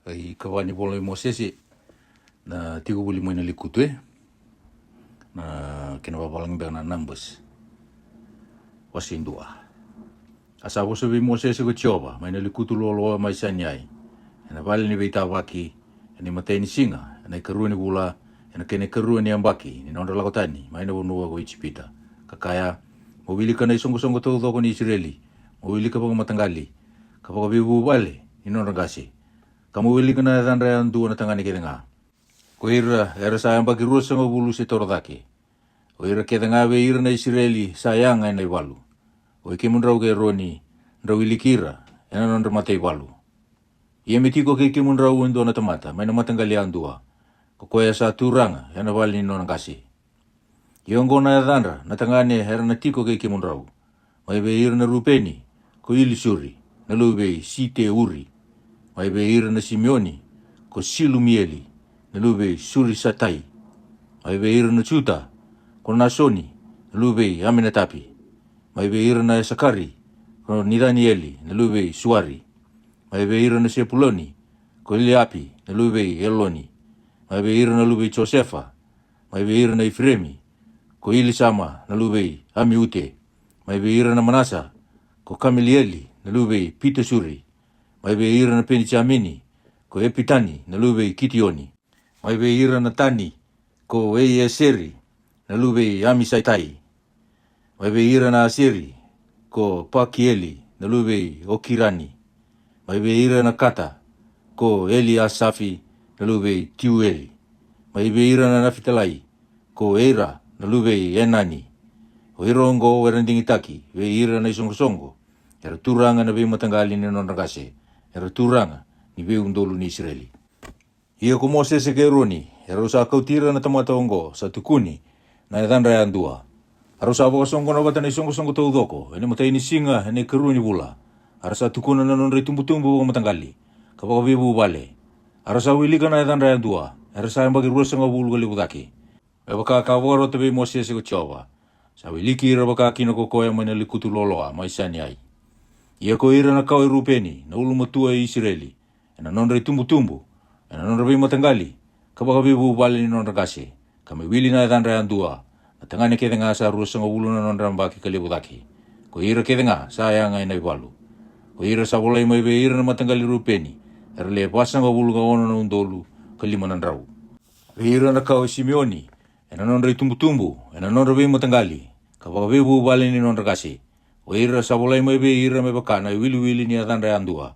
ai kawani polo mo sesi na tigo buli mo na likutu na kina papalang na numbers wasindua asa boso bi mo sesi ko choba mai na likutu lolo mai sanyai na vale ni vita waki ni mateni singa na karuni bula na kene karuni ambaki ni nonda lakotani mai na bonua ko ichipita kakaya mobili kana isongo to ko ni Israeli mobili ka matangali kapag bibu vale ni nonda gasi kamu wili kana dandra andu na tangani kedenga koira era sayang bagi rusa ngabulu si tordake koira kedenga be ira na Israeli sayang ai na walu o ke mundrau ke roni ndrawili kira ena nonda matei walu ia metiko ke mundrau ndo na tamata mai na matangali andua ko koya sa turanga ena wali ni nonda gasi yongo na dandra na tangani era na tiko ke mundrau mai be ira na rupeni ko ili suri na lube site uri mai be ira na Simeoni ko silu mieli na lube suri satai mai be ira na Juda ko Nasoni na lube Aminatapi mai be ira na Sakari ko ni Danieli na lube Suari mai be ira na Sepuloni ko Eliapi na lube Eloni mai be ira na lube Josefa mai be ira na Ifremi ko Ilisama na lube Amiute mai be ira na Manasa ko Kamilieli na lube Pitesuri mai be ira na Penjamini ko Epitani na lube Kitioni mai be ira na Tani ko Eieseri na lube Amisaitai mai be ira na Asiri ko Pakieli na lube Okirani mai be ira na Kata ko Eliasafi na lube Tiueli mai be ira na Nafitalai ko Eira na lube Enani o irongo werendingitaki be ira na isongosongo era turanga na be matangali ni nonagase era turanga ni be undolu ni Israeli. Ia ko Moses ke roni, era usa kautira na tamatongo sa tukuni na dandra andua. Arusa abo songo na batana songo to udoko, ene matai ni singa ene keruni bula. Arasa tukuna na nonre tumbu matangali. Kapag bibu bale. Arasa wilika na dandra andua. Arasa mbagi rusa ngabulu gali budaki. Ebaka kaworo to be Moses ko choba. Sa wiliki rabaka kino ko koya mana likutu loloa mai saniai. Ia ko ira na kau Rupeni na ulu matua Israeli. Ena nonre tumbu, ena nonre be matangali, kapag bibu bali ni nonre kasi, kami wili na dandra andua, na tangani kedenga sa rusa nga ulu na nonre ambaki kalibudaki, ko ira kedenga sayang ay naibalu, ko ira sa walay may be ira na matangali Rupeni, erle pasa nga ulu nga ono na undolu, kalimanan raw. Ira na kau Simeoni, ena nonre tumbu, ena nonre be matangali, kapag bibu bali ni nonre kasi, ko ira sa walay may be ira may baka na wili ni dandra andua,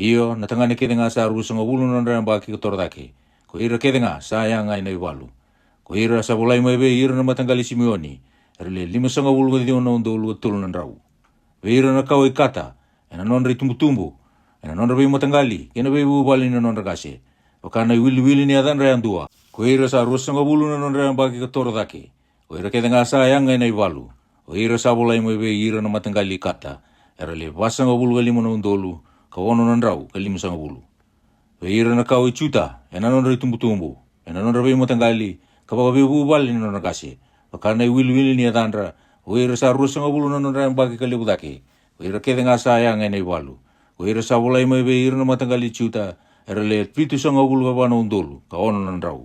iyo na tangani kedenga sa rusa nga ulu na nonre ambaki katordake, ko ira kedenga sayang ay naibalu. Ko ira sa bulay may be ira na matangali Simeoni, erle 5 ulu nga diyo na undolu at tulunan raw. Ira na kaway Kata, ena nonre tumbu, ena nonre be matangali, kena be bubali na nonre kasi, baka na wili ni adan rayan dua. Ko ira sa rusa nga ulu na nonre ambaki katordake, ko ira kedenga sayang ay naibalu. Ko ira sa bulay may be ira na matangali Kata, erle basa nga ulu galimo na undolu, kawono nan raw kalima sa ngabulu. Ira na kaway Juda, ena nonre tumbu, ena nonre be matangali, kapag bubali ni nonre kasi, baka na wili ni adandra, ira sa rusa ngabulu na nonre ambaki kalibudaki, ira kedenga sayang ay naibalu. Ira sa bulay may be ira na matangali Juda, erle 7 ngabulu ka na undolu, kawono nan raw.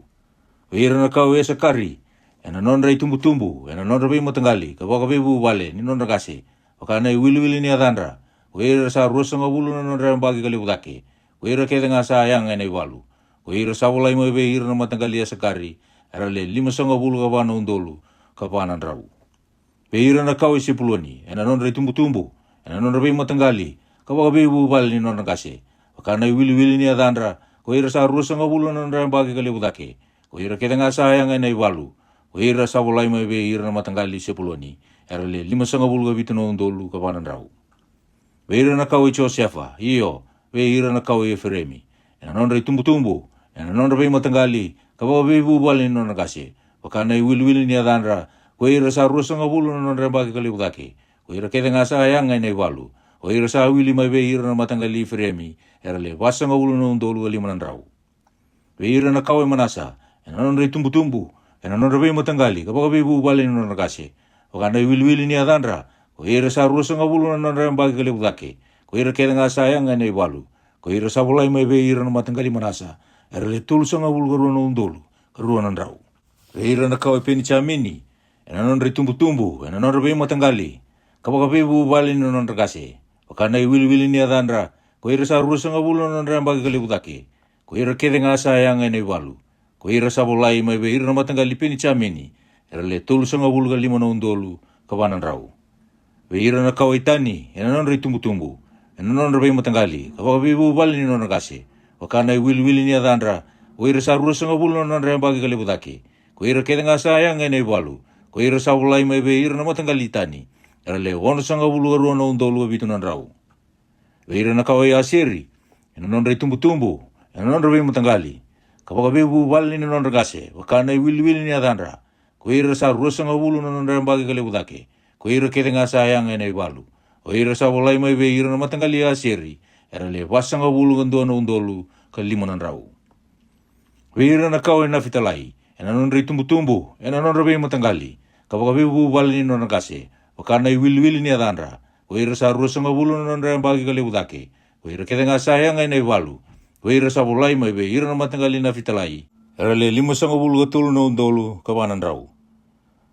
Ira na kaway Sakari, ena nonre tumbu, ena nonre be matangali, kapag bubali ni nonre kasi, baka na wili ni adandra, ira sa rusa ngabulu na nonre ambaki kalibudaki, ira kedenga sayang ay naibalu. Ira sa bulay may be ira na matangali Sakari, erle 5 ngabulu ka na undolu, kapanan raw. Ira na kaway Sepuloni, ena nonre tumbu, ena nonre be matangali, kapag bubali ni nonre kasi, baka na wili ni adandra, ira sa rusa ngabulu na nonre ambaki kalibudaki, ira kedenga sayang ay naibalu. Ira sa bulay may be ira na matangali Sepuloni, erle 5 ngabulu ka na undolu, kapanan raw. Ira na kaway Josefa, iyo, ira na kaway Efremi, ena nonre tumbu, ena nonre be matangali, kapag bubali ni nonre kasi, baka na wili ni adandra, ira sa rusa ngabulu na nonre ambaki kalibudaki, ira kedenga sayang ay naibalu. Ira sa wili may be ira na matangali Efremi, erle basa ngabulu na undolu kalimanan raw. Ira na kaway Manasa, ena nonre tumbu, ena nonre be matangali, kapag bubali ni nonre kasi, baka na wili ni adandra, ira sa rusa ngabulu na nonre ambaki kalibudaki, ira kedenga sayang ay naibalu. Ko ira savolai mai ve ira na matangali manasa. Era le tulu sanga vulu ka ruana undolu. Ka ruana ndrau. Ve ira na kau e peni chamini. E na non re tumbu. E na non re ve matangali. Kapaka ve bu bali ni non rekase. Wakana i wili ni adandra. Ko ira sa rua sanga vulu non re ambagi kali budake. Ko ira kede ngasa yang e nei walu. Ko ira savolai mai ve ira na matangali peni chamini. Era le tulu sanga vulu ka lima na undolu. Ka wana ndrau. Ve ira na kau e tani. E na non re tumbu. E na non re ve matangali. Kapaka ve bu bali ni non rekase. Wakana i wili ni adandra. Ko ira sa rua sanga vulu non re ambagi kali budake. Ko ira kede ngasa yang e nei walu. Ko ira savolai mai ve ira na matangali tani. Era le ono sanga vulu ka ruana undolu ka vitu na ndrau. Ve ira na kau e aseri. E na non re tumbu. E na non re ve matangali. Kapaka ve bu bali ni non rekase. Wakana i wili ni adandra. Ko ira sa rua sanga vulu non re ambagi kali budake. Ko ira kede ngasa yang e nei walu. O ira savolai mai ve ira na matangali aseri. Era le wasanga vulu ka duana undolu ka lima na ndrau. Ve ira na kau e na fitalai. E na non re tumbu. E na non re ve matangali. Kapaka ve bu bali ni non rekase. Wakana i wili ni adandra. Ko ira sa rua sanga vulu non re ambagi kali budake. Ko ira kede ngasa yang e nei walu. Ko ira savolai mai ve ira na matangali na fitalai. Era le lima sanga vulu ka tulu na undolu ka wana ndrau.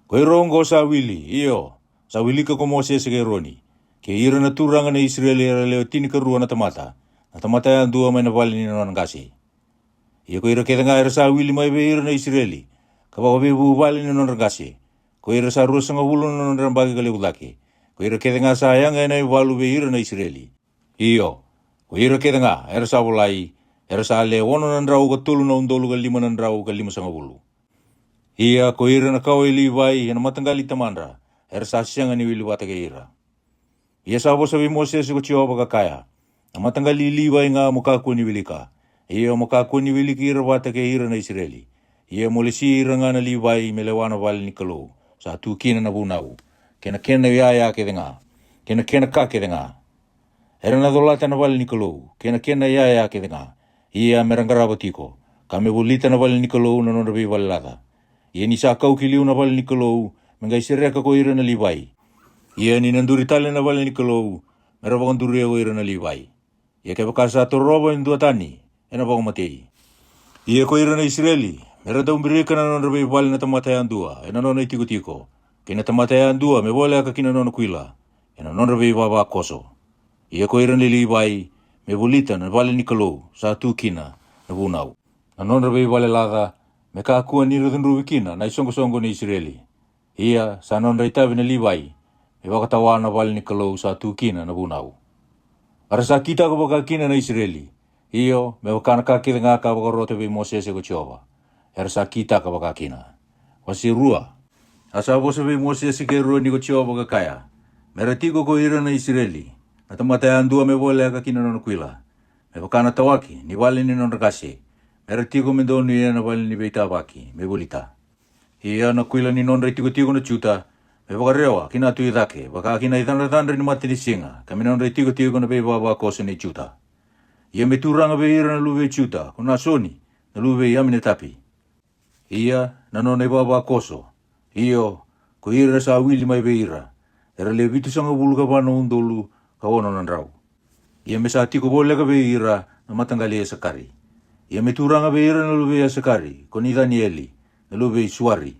Ko ira ongo sa wili. Iyo. Sa wili ka komose se ke roni. Ke ira na turanga na Israeli era leo tini ka rua na tamata. Na tamata ya dua mai na vali ni non ngasi. Ia ko ira keda nga era sa wili mai be ira na Israeli. Kapaka be bu vali ni non ngasi. Ko ira sa rua sanga vulu na non rambagi kali udake. Ko ira keda nga sa yang na valu be ira na Israeli. Iyo. Ko ira keda nga era sa volai. Era sa le ono na ndrau ka tulu na undolu ka lima na ndrau ka lima sanga vulu. Ia ko ira na kau ili vai na matangali tamandra. Era sa sianga ni wili wata ke ira. Ia sa bosa vi Moses ko Jehova ka kaya. Na matangali liwai nga mukaku ni wilika. Ia mukaku ni wiliki ira wata ke ira na Israeli. Ia molesi ira nga na liwai melewana wali ni kalau. Sa tu kina na bunau. Kena ya ke denga. Kena ka ke denga. Era na dolata na wali ni kalau. Kena ya ke denga. Ia merangarabo tiko. Kame bulita na wali ni kalau na norabi walada. Ia ni sa kau kiliu na wali ni kalau. Mengai sereka ko ira na liwai. Ia ni nanduri tale na wale ni kalau, mera bakang duri ako ira na liwai. Ia kaya bakasa toroba in dua tani, ena bakang matei. Ia ko ira na Israeli, mera daw mbirika na non rabi wale na tamatayan dua, ena non ay tiko-tiko. Kina tamatayan dua, me wale ka kina non kuila, ena non rabi baba koso. Ia ko ira na liwai, me bulita na wale ni kalau, sa tu kina, na bunau. Na non rabi wale lada, me kaakua ni rodin rubikina, na isongo-songo ni Israeli. Ia, sa non raitabi na liwai, e wakatawana wale ni kalau sa tukina na bunau. Ara sa kita ka bakakina na Israeli. Iyo, me wakana kakita nga ka wakarote be Moses ko Jehova. Ara sa kita ka bakakina. Wasi rua. Asa bosa be Moses ke rua ni ko Jehova ka kaya. Meratiko ko ira na Israeli. Na tamatayan dua me wale kakina na kuila. Me wakana tawaki, ni wale ni non rakase. Meratiko me doni na wale ni beita waki, me bulita. Iya na kuila ni non retiko-tiko na chuta. Me wakarewa, kina tu idake, waka kina idandra ni mati ni singa, kami non retiko-tiko na beba wako ni chuta. Ia me turanga be ira na luwe chuta, kuna soni, na luwe yamine tapi. Ia, na non e baba koso. Iyo, ko ira sa wili mai be ira. Era le vitu sanga bulu ka pano undolu, ka ono nandrau. Ia me sa tiko bole ka be ira, na matangali e sakari. Ia me turanga be ira na luwe e sakari, koni Danieli, na luwe suari.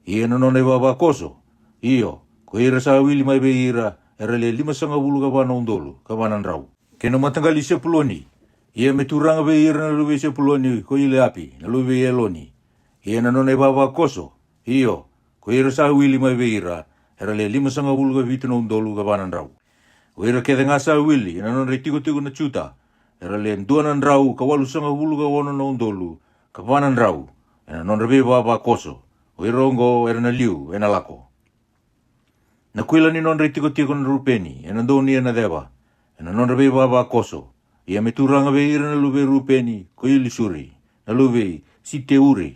Ia na non e baba koso. Iyo, ko ira sa wili mai be ira, era le lima sanga bulu ka pano undolu, ka panandrau. Kena matangali sepuloni. Ia me turanga be ira na luwe sepuloni, ko ile api, na luwe eloni. Ia na non e baba koso. Iyo, ko ira sa wili mai be ira, era le lima sanga bulu ka vitu na undolu ka panandrau. Ko ira kede nga sa wili, na non re tiko-tiko na chuta, era le ndua na ndrau, ka walu sanga bulu ka wono na undolu, ka panandrau, era non rebe baba koso. O ira ongo, era na liu, ena lako. Na kuila ni non re tiko-tiko na rupeni, ena ndoni ena deba, ena non rebe baba koso. Ia me turanga be ira na lube rupeni, ko ili suri, na lube site uri.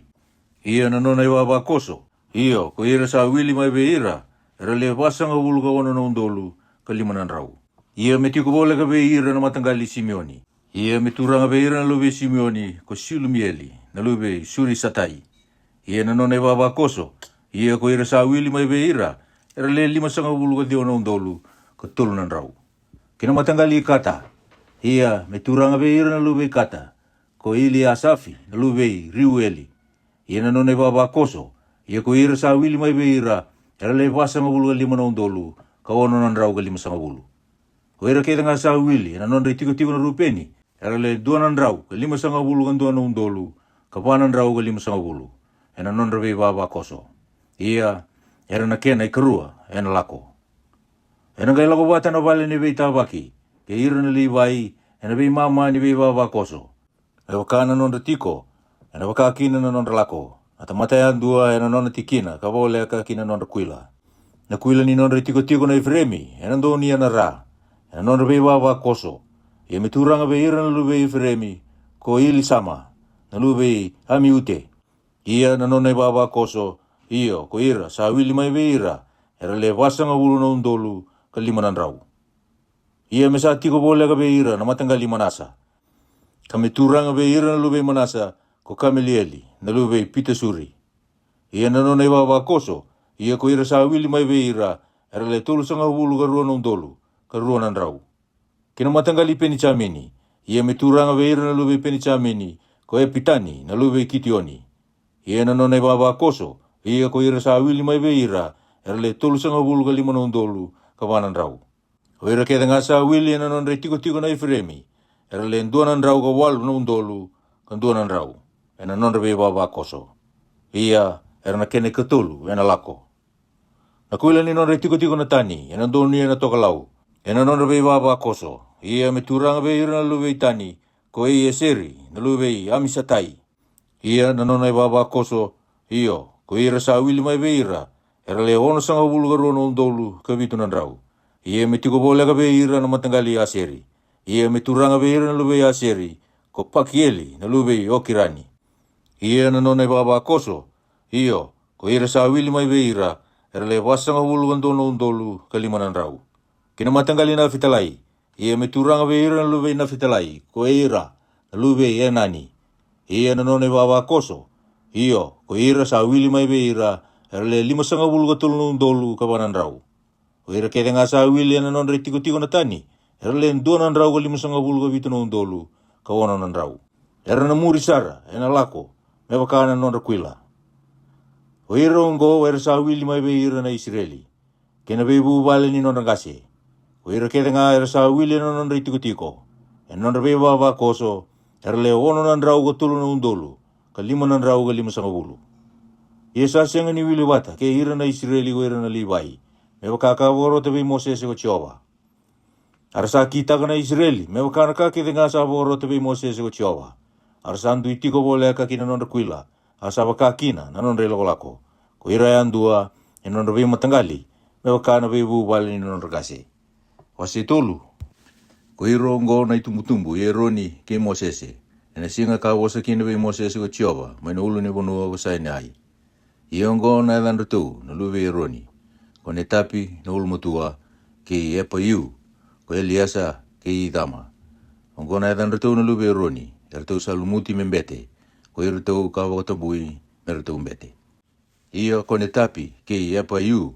Ia na non e baba koso. Iyo, ko ira sa wili mai be ira, era le wasanga bulu ka wono na undolu, ka lima na ndrau. Ia me tiko bole ka be ira na matangali Simeoni. Ia me turanga be ira na lube Simeoni, ko Silumieli, na lube suri satai. Ia na non e baba koso. Ia ko ira sa wili mai be ira, era le lima sanga bulu ka dio na undolu, ka tolu na ndrau. Kina matangali kata. Ia me turanga ve ira na luve kata. Ko ili asafi na luve riu eli. Ia na none baba koso. Ia ko ira sa wili mai ve ira. Era le vasa ngabulu ga lima na undolu. Ka ono na ndrau ga lima sa ngabulu. Ko ira keda nga sa wili. Na nonre tiko na rupeni. Era le dua na ndrau ga lima sa ngabulu ga dua na undolu. Ka wana ndrau ga lima sa ngabulu. E na nonre ve baba koso. Ia era na kena i karua. E na lako. E na gai lako wata na vale ni vei tawaki. Ke ira na li vai. E na vei mama ni vei baba koso. E wakana nonre tiko. E na wakakina na nonre lako. Ata matai andua e na nonre tikina. Ka vole a kakina nonre kuila. Na kuila ni nonre tiko na ifremi. E na ndoni na ra. E na nonre vei baba koso. Ia me turanga vei ira na luve ifremi. Ko ili sama. Na luve ami ute. Ia na nonre baba koso. Iyo ko ira sa wili mai vei ira. Era le wasanga ulu na undolu. Ka lima na ndrau. Ia me sa tiko vole ka vei ira na matanga lima nasa. Kami turanga ve ira na luve manasa ko kamelieli na luve pita suri. Ia na nonei baba koso. Ia ko ira sa wili mai ve ira. Era le tolu sanga wulu ka rua na undolu. Ka rua na ndrau. Kina matangali peni chamini. Ia me turanga ve ira na luve peni chamini. Ko e pitani na luve kitioni. Ia na nonei baba koso. Ia ko ira sa wili mai ve ira. Era le tolu sanga wulu ka lima na undolu. Ka wana ndrau. O ira keda nga sa wili na nonre tiko na ifremi. Era le ndua na ndrau ka walu na undolu. Ka ndua na ndrau. E na nonre ve baba koso. Ia era na kene katulu. E na lako. Na kuila ni nonre tiko na tani. E na ndoni e na toka lau. E na nonre ve baba koso. Ia me turanga ve ira na luve tani. Ko e seri. Na luve amisatai. Ia na nonre baba koso. Iyo. Ko ira sa wili mai ve ira. Era le ono sanga wulu ka rua na undolu. Ka vitu na ndrau. Ia me tiko bole ka ve ira na matangali a seri. Ia me turanga ve ira na luve a seri. Ko pakieli na luve okirani. Ia na nonei baba koso. Iyo. Ko ira sa wili mai ve ira. Era le wasanga wulu ka na undolu. Ka lima na ndrau. Kina matangali na fitalai. Ia me turanga ve ira na luve na fitalai. Ko e ira. Na luve e nani. Ia na nonei baba koso. Iyo. Ko ira sa wili mai ve ira. Era le lima sanga wulu ka na undolu. Ka wana ndrau. O ira keda nga sa wili na nonre tiko na tani. Era le ndua na ndrau ka lima sanga wulu ka vitu na undolu. Ka wana na ndrau. Era na muri sara. E na lako. Me wakana nonre kuila. O ira ongo era sa wili mai ve ira na Israeli. Kena ve bu vale ni nonre ngase. O ira keda nga era sa wili na nonre tiko. E nonre ve baba koso. Era le ono na ndrau ka na undolu. Ka lima na ndrau ka lima sanga wulu. Ia sa senga ni wili wata. Ke ira na Israeli ko ira na Livai. Me wakakaworo te vei Moses ko Jehova. Ara sa kita ka na Israeli. Me wakanaka ke nga sa woro te vei Moses ko Jehova. Ara sa andu itiko vole ka kina nonre kuila. Ara sa wakakina na nonre lako. Ko ira andua e nonre vei matangali. Me wakana vei bu vale ni nonre kase. Wase tolu. Ko iro ngo na itumutumbu e roni ke Moses. Ena singa ka wasa kina vei Moses ko Jehova. Mai no ulu ni bonua ko sai ai. Iongo na elandu tu na luve e roni. Ko ne tapi na ulmutua ki epa iu. Ko Eliasa ki idama. Ongo na edan ratou na luve roni. Ratou sa lumuti membete. Ko i ratou ka wakatabui me ratou mbete. Ia ko ne tapi ki epa iu.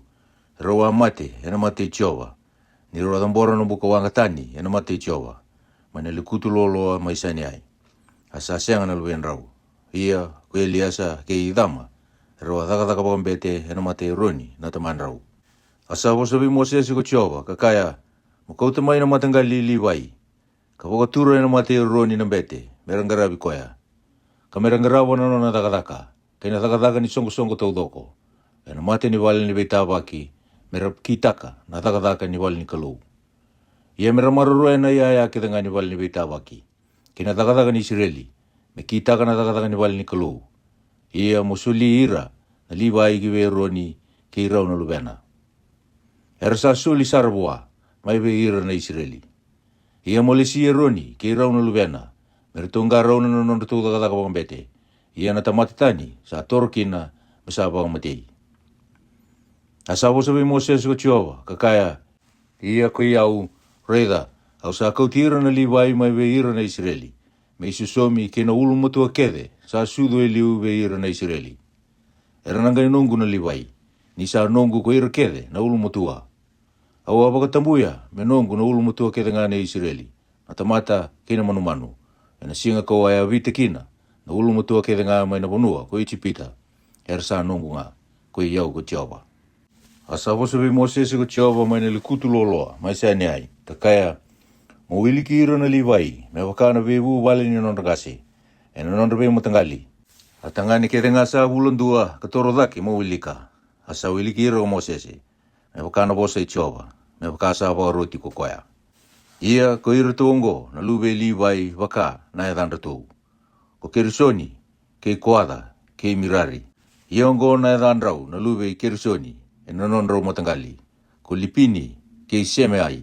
Roa mate ena mate Jehova. Ni roa tambora no buka wangatani ena mate Jehova. Mana likutu loloa maisani ai. Asa senga na luve rau. Ia ko Eliasa ki idama. Roa taka pambete ena mate roni na taman rau. Asa wasabi Moses ko Jehova, kakaya, mukau tamai na matangali liwai. Ka wakatura na mate roni na bete, merangarabi koya. Ka merangarawa na nona takataka, kaya na takataka ni songo taudoko. E na mate ni wale ni beitawaki, merap kitaka na takataka ni wale ni kalou. Ia meramarurua na ia kita nga ni wale ni beitawaki. Kaya na takataka ni Israeli, me kitaka na takataka ni wale ni kalou. Ia musuli ira, na liwai kiwe roni, ki irau na lubena. Era sa suli sarabua, mai ve ira na Israeli. Ia molesi e roni, ki irau na lubena. Meritunga rau na nono tu takataka pambete. Ia na tamatitani, sa torkina, masaba matei. Asabo sabi Moses ko Jehova, kakaya, ia ko iau, reda, au sa kautira na liwai mai ve ira na Israeli. Me isusomi ke na ulu matua kede, sa sudo e liu ve ira na Israeli. Era nangani nongu na liwai, ni sa nongu ko ira kede, na ulu matua. Au apakatambuya, me nongu na ulu matua kede nga na Israeli. na tamata kina manu. Na singa ko ai avite kina, na ulu matua ke ngā mai na bonua, ko itipita, sa nongu ngā, ko i iau ko Jehova. Asa wasawi Moses ko Jehova mai na likutu loloa, mai sa ai, ka kaya, mo wiliki ira na liwai, me wakana vewu wale ni nondagase, e na nondabe matangali. Atangani ke ngā sa wulandua, ka toro daki mo wilika, asa wiliki ira o Moses, me wakana bosa i Jehova, me wakasa wakaroti ko koya. Ia ko ira tuongo na lube liwai waka na edandra tou. Ko Kerisoni, ke Koada, ke Mirari. Ia ongo na edandrau na lube Kerisoni, e na nondrau matangali. Ko Lipini, ke Semeai,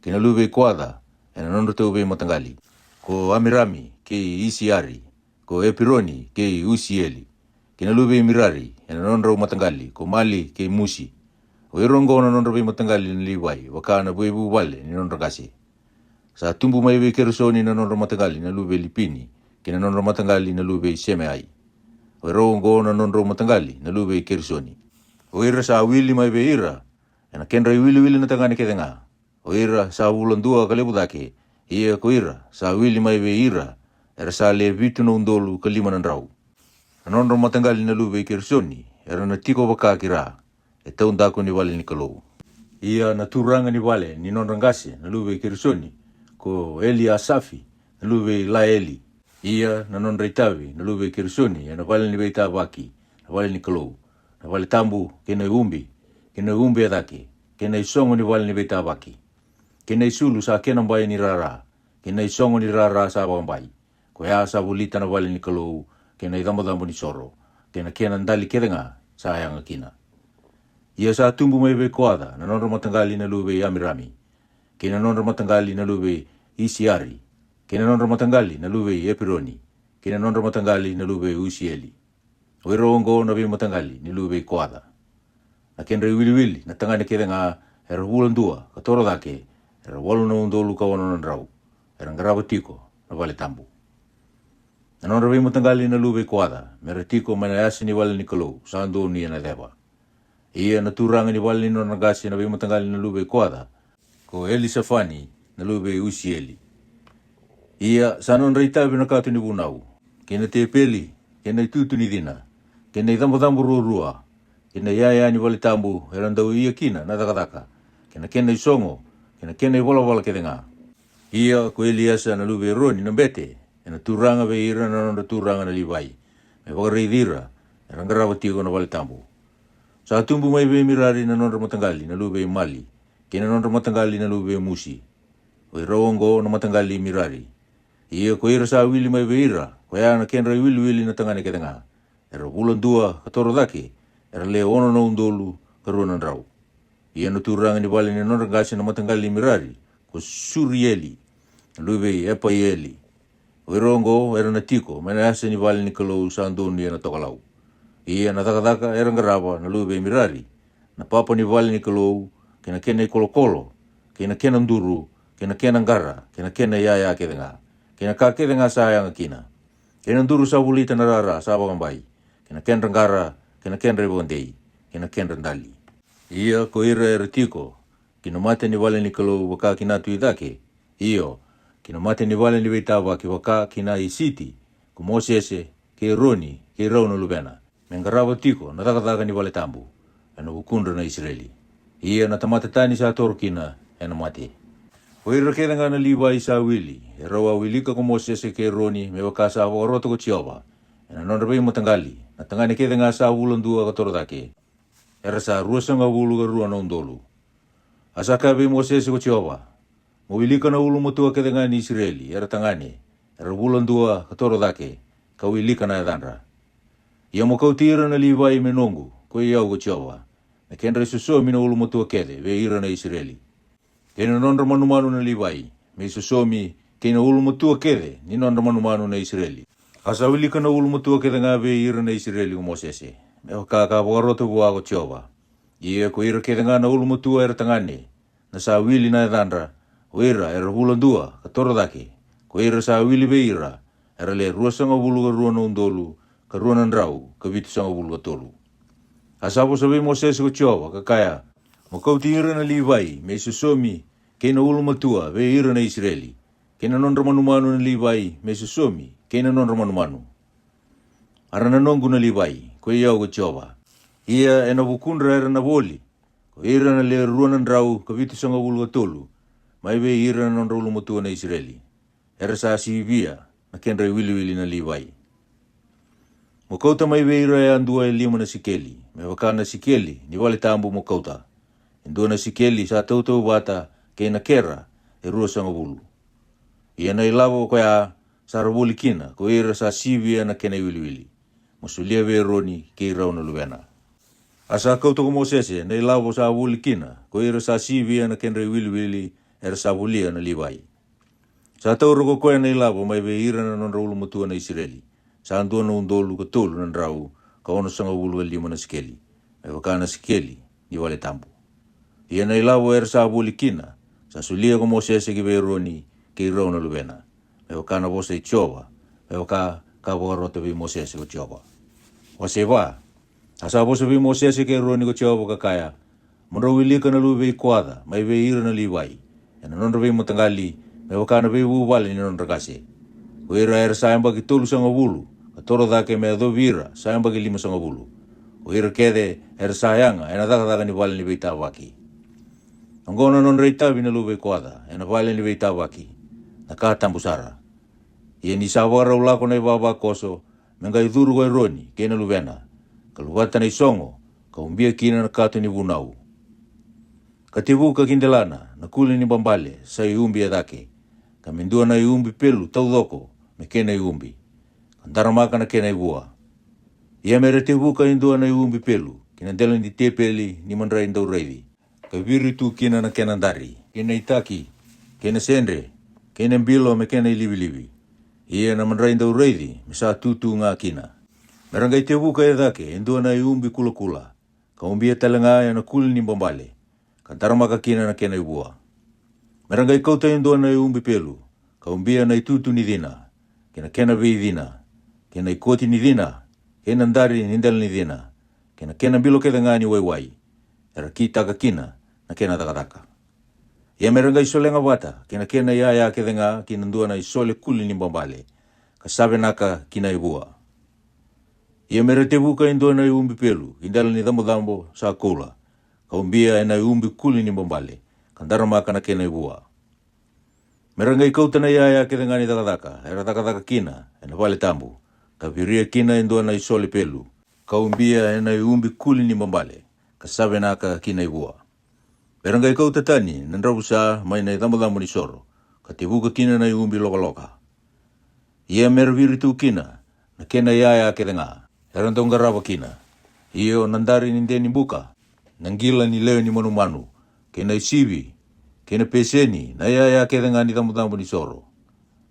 ke na lube Koada, e na nondrau tau be matangali. Ko Amirami, ke Isiari. Ko Epironi, ke Usieli, ke na lube Mirari, e na nondrau matangali. Ko Mali, ke Musi. O irongo na nondrau be matangali na liwai, waka na buebu wale ni nondragase. Sa tumbu mai be Kerisoni na nondrau matangali na lube Lipini, ke na nondrau matangali na lube Semeai. O irongo na nondrau matangali na lube Kerisoni. O ira sa wili mai be ira, e na kenra wili na tangani ke denga. O ira sa wulandua ka lebu dake, ia ko ira sa wili mai be ira, era sa le vitu na undolu ka lima nandrau. Na nondrau matangali na lube Kerisoni, era na tiko waka kira, e taundako ni wale ni kalou. Ia na turanga ni wale ni nondrangase na lube Kerisoni, ko Eli Asafi na lube Laeli. Ia na nondraitawi na lube Kerisoni, e na wale ni beita waki, na wale ni kalou. Na wale tambu kena umbi adake, kena isongo ni wale ni beita waki. Kena isulu sa kena mbai ni rara, kena isongo ni rara sa wambai. Ko ya sa bulita na wale ni kalou, kena idambo ni soro, kena ndali kedenga sa ayanga kina. Ia sa tumbu mai be Koada, na nondrau matangali na lube Amirami, kena nondrau matangali na lube Isiari, kena nondrau matangali na lube Epironi, kena nondrau matangali na lube Usieli. O irongo na be matangali ni lube Koada. Na kenra wili na tangani kedenga era wulandua, ka toro dake, era walu na undolu ka wana nandrau, era ngaraba tiko na wale tambu. Na nondrau be matangali na lube Koada, mera tiko mana yasi ni wale ni kalou, sando ni na deba. Ia na turanga ni wale ni nonagasi na be matangali na lube Koada, ko Elisafani na lube Usieli. Ia sa nondraitawi na katu ni bunau, kena te peli, kena itutu ni dina, kena idambo rurua, kena yaya ni wale tambu, erandau ia kina na dakadaka, kena isongo, kena wala kedenga. Ia ko Eliasa na lube Roni na bete, ena turanga be ira na nonda turanga na liwai, me wakareidira, erangarawa tigo na wale tambu. Sa tumbu mai be Mirari na nonda matangali na lube Mali, kena nonda matangali na lube Musi, o irongo na matangali Mirari. Ia ko ira sa wili mai be ira, ko ya na kenra wili na tangani kedenga. Era wulandua ka toro dake, era le ono na undolu ka rua nandrau. Ia na turanga ni wale ni nondrangasi na matangali Mirari, ko Surieli, na lube Epaieli. O irongo era na tiko, mena asa ni wale ni kalou sa andoni na tokalau. Ia na takadaka era ngaraba na lube Mirari, na papa ni wale ni kalou, kena kolokolo, kena nduru, kena ngara, kena yaya kedenga. Kena ka kedenga sa ayanga kina. Kena nduru sa wulita na rara sa wakambai. Kena ngara, kena rebondei, kena ndali. Ia ko ira era tiko, kina mate ni wale ni kalou waka kina tuidake. Iyo, kina mate ni wale ni weitawa ki waka kina isiti, ko Mosese, ke Roni, ke Rauna lubena. Mengarawa tiko, na takataka ni wale tambu, ena ukundra na Israeli. Ia na tamata tani sa torkina, ena mate. O ira kedenga na liwai sa wili, e rawa wilika ko Mosese ke Roni, me waka sa wakaroto ko Jehova, ena nondrabai matangali, na tangani kedenga sa wulandua ka toro dake. Era sa ruasanga wulu ka rua na undolu. Asaka be Mosese ko Jehova, mo wilika na ulu mutua kedenga ni Israeli, era tangani, era wulandua ka toro dake, ka wilika na edandra. Ia mo kautira na liwai menongu, ko iau ko Jehova, na kenra susomi na ulu mutua kede, ve ira na Israeli. Kena nondra manumanu na liwai, me susomi kena ulu mutua kede, ni nondra manumanu na Israeli. Asa wilika na ulu mutua kede nga ve ira na Israeli ko Mosese, me wakaka wakaroto bua ko Jehova. Ia ko ira kede nga na ulu mutua era tangane, na sa wili na edandra, o ira era wulandua, ka toro dake, ko ira sa wili be ira, era le ruasanga wulu ka rua na undolu, ka rua nandrau, ka vitu sanga wulu ka tolu. Asapo sabi Mosese ko Jehova, ka kaya, mo kauti ira na liwai, me susomi, kena ulu matua, ve ira na Israeli. kena non ramanu-manu na liwai me susomi, kena non ramanu-manu. Arana nongu na liwai, ko iau ko Jehova. Ia ena wukundra era na woli, ko ira na le ruanan rau ka vitu sanga ulu atolu, mai we ira na non raulu motua na Israeli. Era sa sivia na kenra wili na liwai. Mokauta mai we ira e andua e lima na sikeli, me wakana sikeli ni wale tambu mokauta. Indua na sikeli sa tautau wata ke na kera e rua sanga ulu. Ia na ilawo ko ya sa rawoli kina, ko ira sa sivia na kena wili. Masulia we roni ke irau na luwena. Asa kauta ko Mosese na ilawo sa wuli kina, ko ira sa sivia na kenra wili era sa wulia na liwai. Sa tauro ko koe na ilawo mai we ira na non raulu motua na Israeli. Sa andua na undolu ka tolu na rau ka ono sanga ulu e lima na sikeli. Me wakana sikeli ni wale tambu. Ia na ilawo era sa wuli kina, sa sulia ko Mosese ki we roni ke irau na luwena. Me wakana wose i Jehova, me waka ka wakarote vi Mosese ko Jehova. Wase wa, asa wose vi Mosese ke roni ko Jehova kakaya, mundra wilika na luwe i kuada, mai we ira na liwai. Ena nondra vi mutangali, me wakana vi uwale ni nondra kase. Ko ira era sayamba ki tolu sanga wulu, ka toro dhake me adho vira, sayamba ki lima sanga wulu. Ko ira kede era sayanga, ena dhaka ni wale ni veita waki. Angona nondra itavi na luwe i kuada, ena wale ni veita waki. Na ka tambusara. Ia ni sawara ulako na iwawa koso, menga idhuru kwa ironi, kena luwena. Kaluwata na isongo, ka umbia kina na kato ni vunau. Kativu ka kindelana, na kuli ni bambale, sa iumbi adake. Kamindua na iumbi pelu, taudoko, me kena iumbi. Kandaramaka na kena ibua. Ia mere tivu ka indua na iumbi pelu, kina dela ni tepeli ni mandra indau reidi. Kaviri tu kina na kena ndari, kena itaki, kena sendre, kena mbilo me kena ilivi-livi. Ia na mandra indau reidi, misa tutu nga kina. Merangai tivu ka edake, indua na iumbi kula-kula. Ka umbia talenga ya na kuli ni bambale. Kandaramaka kina na kena ibua. Merangai kauta indua na iumbi pelu, ka umbia na itutu ni dina, kena vei dina, kena ikoti ni dina, kena ndari nindel ni dina, kena bilo keda ngani wai, era kita ka kina, na kena takataka. Ia merangai solenga wata, kena ya keda nga, kina ndua na isole kuli ni bambale, ka sabe naka kina ibua. Ia meretevu ka indua na iumbi pelu, indel ni dambo sa kula, ka umbia na iumbi kuli ni bambale, kandaramaka na kena ibua. Merangai kauta na ya keda ngani takataka, era takataka kina, ena wale tambu, ka viria kina indua na isole pelu, ka umbia na iumbi kuli ni bambale, ka sabe naka kina ibua. Merangai kauta tani, nandrabusa mai na dambo ni soro, ka tivuka kina na iumbi loka-loka. Ia merviri tu kina, na kena ya keda nga, era ndongarava kina. Iyo nandari ni ndeni buka, nangila ni leo ni manu-manu, kena isivi, kena peseni, na ya keda nga ni dambo ni soro.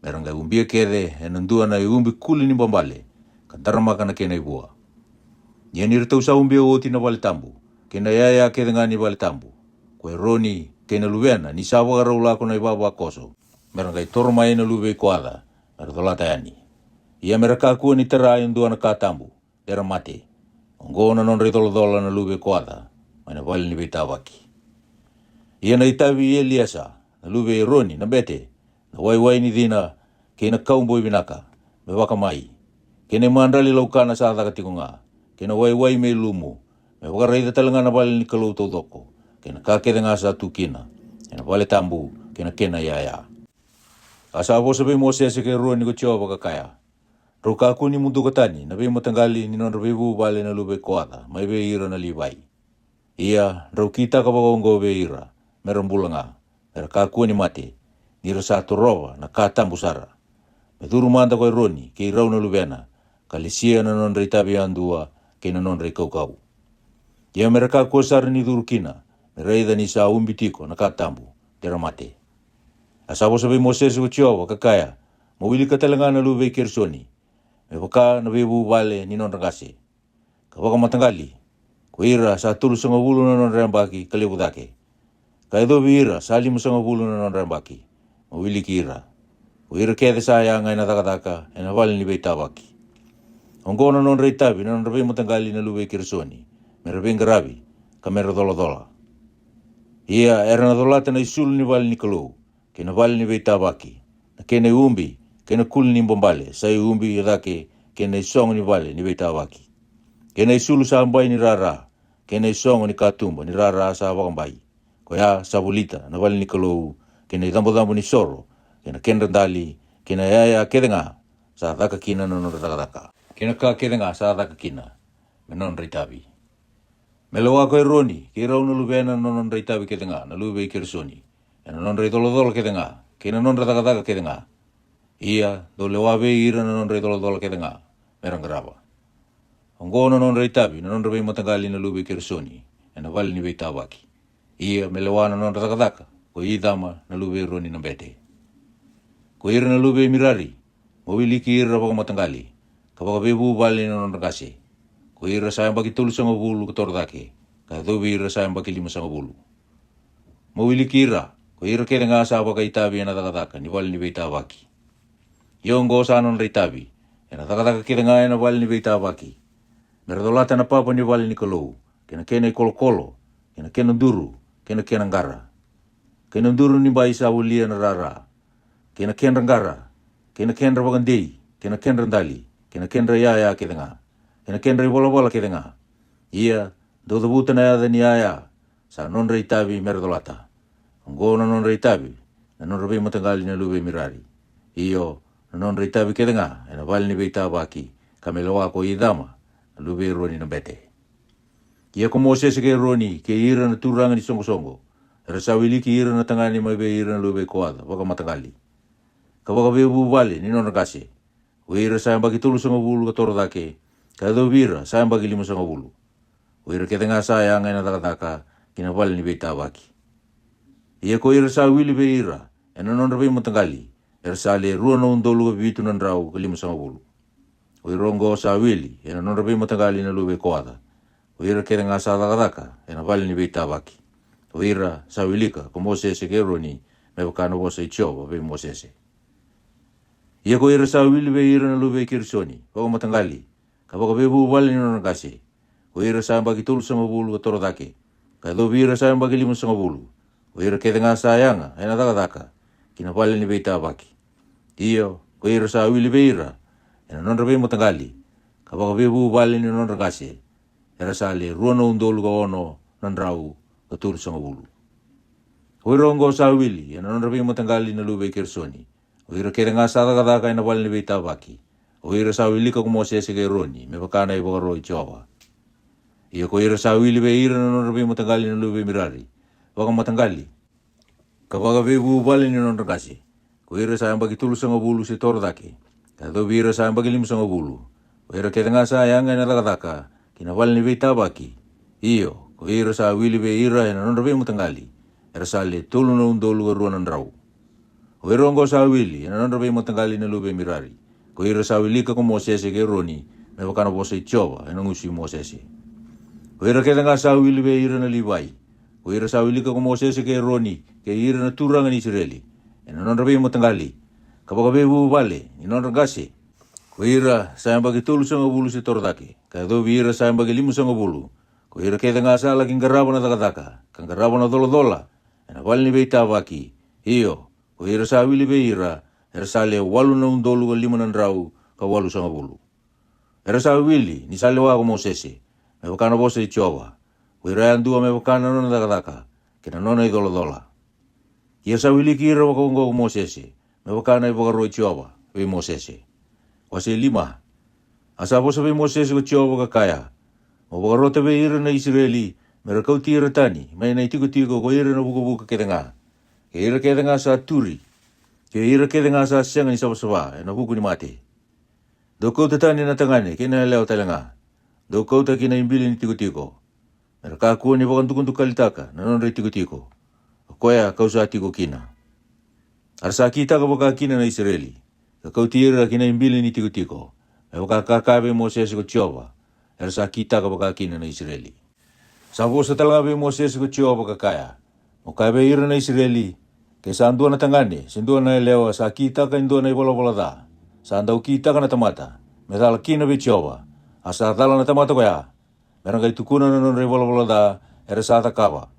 Merangai umbia kede, enandua na iumbi kuli ni bambale, kandaramaka na kena ibua. Ia nirtau sa umbia oti na wale tambu, kena ya keda nga ni wale tambu. Kwe roni, kena luwena, ni sawa raulako na iwawa koso. Merangai tormai na luwe kuada, merdolata yani. Ia meraka kua ni terai ndua na katambu, dera mate. Ongona non ritolo-dola na luwe kuada, mana wale ni veitawaki. Ia na itavi Eliasa, na luwe roni, na bete, na wai ni dina, kena kaumboi binaka, me waka mai. Kena mandrali laukana sa atakatiko nga, kena wai me lumu, me waka raida talanga na wale ni kalau taudoko, kena kakeda nga sa tukina, kena wale tambu, kena ya. Asa apo sabi Mosese ke roni ko Jehova kakaya. Roka aku ni mundu katani, na vei matangali ni non revivu wale na lube kuada, mai vei ira na liwai. Ia, rau kita ka wakongo vei ira, merambula nga, mera kaku ni mate, ni rasa torova na katambu sara. Meduru manda koe roni, ke irau na lubena, kalisia na non reitabi andua, ke na non reikau-kau. Ia mera kaku sara ni duru kina, mereida ni sa umbitiko na katambu, dera mate. Asabo sabi Mosese ko Jehova kakaya, mawili ka talaga na lube Kersoni, me waka na vebu wale ni non rangase. Kawaka matangali, ko ira sa tulu sanga wulu na non rambaki kalibudake. Ka edo ira sa limu sanga wulu na non rambaki, mawili ki ira. Ko ira kede sa ya ngai na takataka, ena wale ni veitawaki. Ongona non reitabi na non rabe matangali na lube Kersoni, me rabe ngarabi, ka mera dola-dola. Ia era na dolata na isulu ni wale ni kalou, ke na wale ni veitawaki, na kene umbi, kene kuli ni bombale, sai umbi yadake, kene song ni vale, ni veita waki. Kene sulu sa ambai ni rara, kene song ni katumba, ni rara sa wakambai. Ko ya sabulita, na vale ni kalou, kene dambo ni soro, kene kendandali, kene yaya kedenga, sa daka kina nono daka. Kene ka kedenga sa daka kina, menon reitabi. Melo ako roni, ke rauna lubena nonon reitabi kedenga, na lube kersoni. Ena non reitolo kedenga, kene non daka kedenga. Ia, do lewabe ira non reitolo kedenga, merang grava. Ongono non reitabi, non rebe matangali na lube kersoni, ena vale ni veitawaki. Ia, melewana non daka, ko idama na lube roni na bete. Ko ira na lube mirari, mobiliki ira baka matangali, kapaka bebu vale non rakase. Ko ira sayang baki tulu sanga bulu ketordake, ka dobi ira sayang baki 5 sanga bulu. Mobiliki ira, ko ira kere ngasa baka itabi ena daka, ni vale ni veitawaki. Yongo sa non reitabi, ena daka kere nga ena vale ni veitawaki. Meradolata na papa ni vale ni kalou, kene kolo, kene duru, kene ngara. Kene duru ni bai sa ulia na rara, kene ngara, kene bagandei, kene randali, kene yaya kedenga, kene bola kedenga. Ia, do buta na yada ni yaya, sa non reitabi meradolata. Ngono non reitabi, na non rebe matangali na lube mirari. Iyo, na non reitabi kedenga, ena vale ni veitawaki, kameloa ko idama, lube roni na bete. Ia ko Moses ke roni ke ira na turanga ni songo. Rasawili ki ira na tangani mai be ira na lube koada, waka matangali. Ka waka bebu vale ni non rakase. Uira sayang bagi tulu sanga bulu ka toro dake, ka do vira sayang bagi 5 sanga bulu. Uira ke tenga sayang ena daka kina vale ni veitawaki. Ia ko ira sawili be ira, ena non rebe matangali, sale rua na undolu ka bibitu nan rau ka 5 sanga bulu. Uirongo sawili, ena non rebe matangali na lube koada. Uira kere nga sa daka, ena vale ni veitawaki. Uira sawilika, ko Moses ke roni, me wakano wasa ichova be Moses. Ia ko ira sawili be ira na lube kirsoni, waka matangali, ka waka bebu vale ni non kasi. Uira sayang bagi tulu sanga bulu ka toro dake, ka do vira sayang bagi 5 sanga bulu. Uira kere nga sayanga, ena daka, kina vale ni veitawaki. Iyo, ko ira sawili be ira, ena non rebe matangali, ka waka bebu vale ni non kasi. Era sale ruano undolu ka ono nan rau ka turu sanga bulu. Uirongo sawili, ena non rabi matangali na lube kersoni. Uira kere nga sa daka ena vale ni veitawaki. Uira sawili ka Moses ke roni, me wakana i wakaro i Jehova. Ia ko ira sawili be ira na non rabi matangali na lube mirari. Waka matangali, ka waka bebu vale ni non rakasi. Ko ira sayang bagi tulu sanga bulu si toro dake. Ka do ira sayang bagi 5 sanga bulu. Uira kere nga sayang ena daka, kina vale ni veitawaki. Iyo, ko ira sawili be ira ena non rabi matangali. Era sale tulu na undolu ka ruanan rau. Uirongo sawili, ena non rabi matangali na lube mirari. Ko ira sawili ka Moses ke roni, me wakana wasa ichova, ena ngusi Moses. Ko ira kere nga sawili be ira na Livai. Ko ira sawili ka Moses ke roni, ke ira na turanga ni Israeli. Ena non rabi matangali. Kapaka bebu vale, ni non rakase. Ko ira sayang bagi tulu sanga bulu si toro dake, ka do ira sayang bagi 5 sanga bulu. Ko ira kete nga sala king garabo na daka, kang garabo na dola, ena vale ni veitawaki. Iyo, ko ira sawili be ira, era sale 8 na undolu ka 5 nan rau ka 8 sanga bulu. Era sawili, ni sale wa ko Moses, me wakana bosa i Jehova. Ko ira andua me wakana nona daka, kena nona i dola. Ia sawili ki ira wakongo ko Moses, me wakana i wakaro i Jehova, be Moses. Wase 5. Asa bosa be Moses ko Jehova ka kaya. O wakarota be ira na Israeli, mera kau tira tani, mai na itiko ko ira na buka kedenga. Ke ira kedenga sa turi, ke ira kedenga sa sianga ni sawa, na buku ni mate. Do kau tani na tangane, kena leo talanga. Do kau ta kina imbili ni tiko. Mera kakua ni wakantukuntu kalitaka, na non re tiko. Koya kau sa tiko kina. Arsa kita ka baka kina na Israeli. Kau tira kina imbili ni tiko. Me wakakakabe Moses ko Jehova. Ersa kita ka baka kina na Israeli. Sabo sa talaga be Moses ko Jehova ka kaya. O kabe ira na Israeli. Ke sa andua na tangane, sindua na lewa sa kita ka indua na ibola da. Sa andau kita ka na tamata. Me tala kina be Jehova. Asa tala na tamata ko ya. Merang kay tukuna na non ibola da. Ersa ta kaba.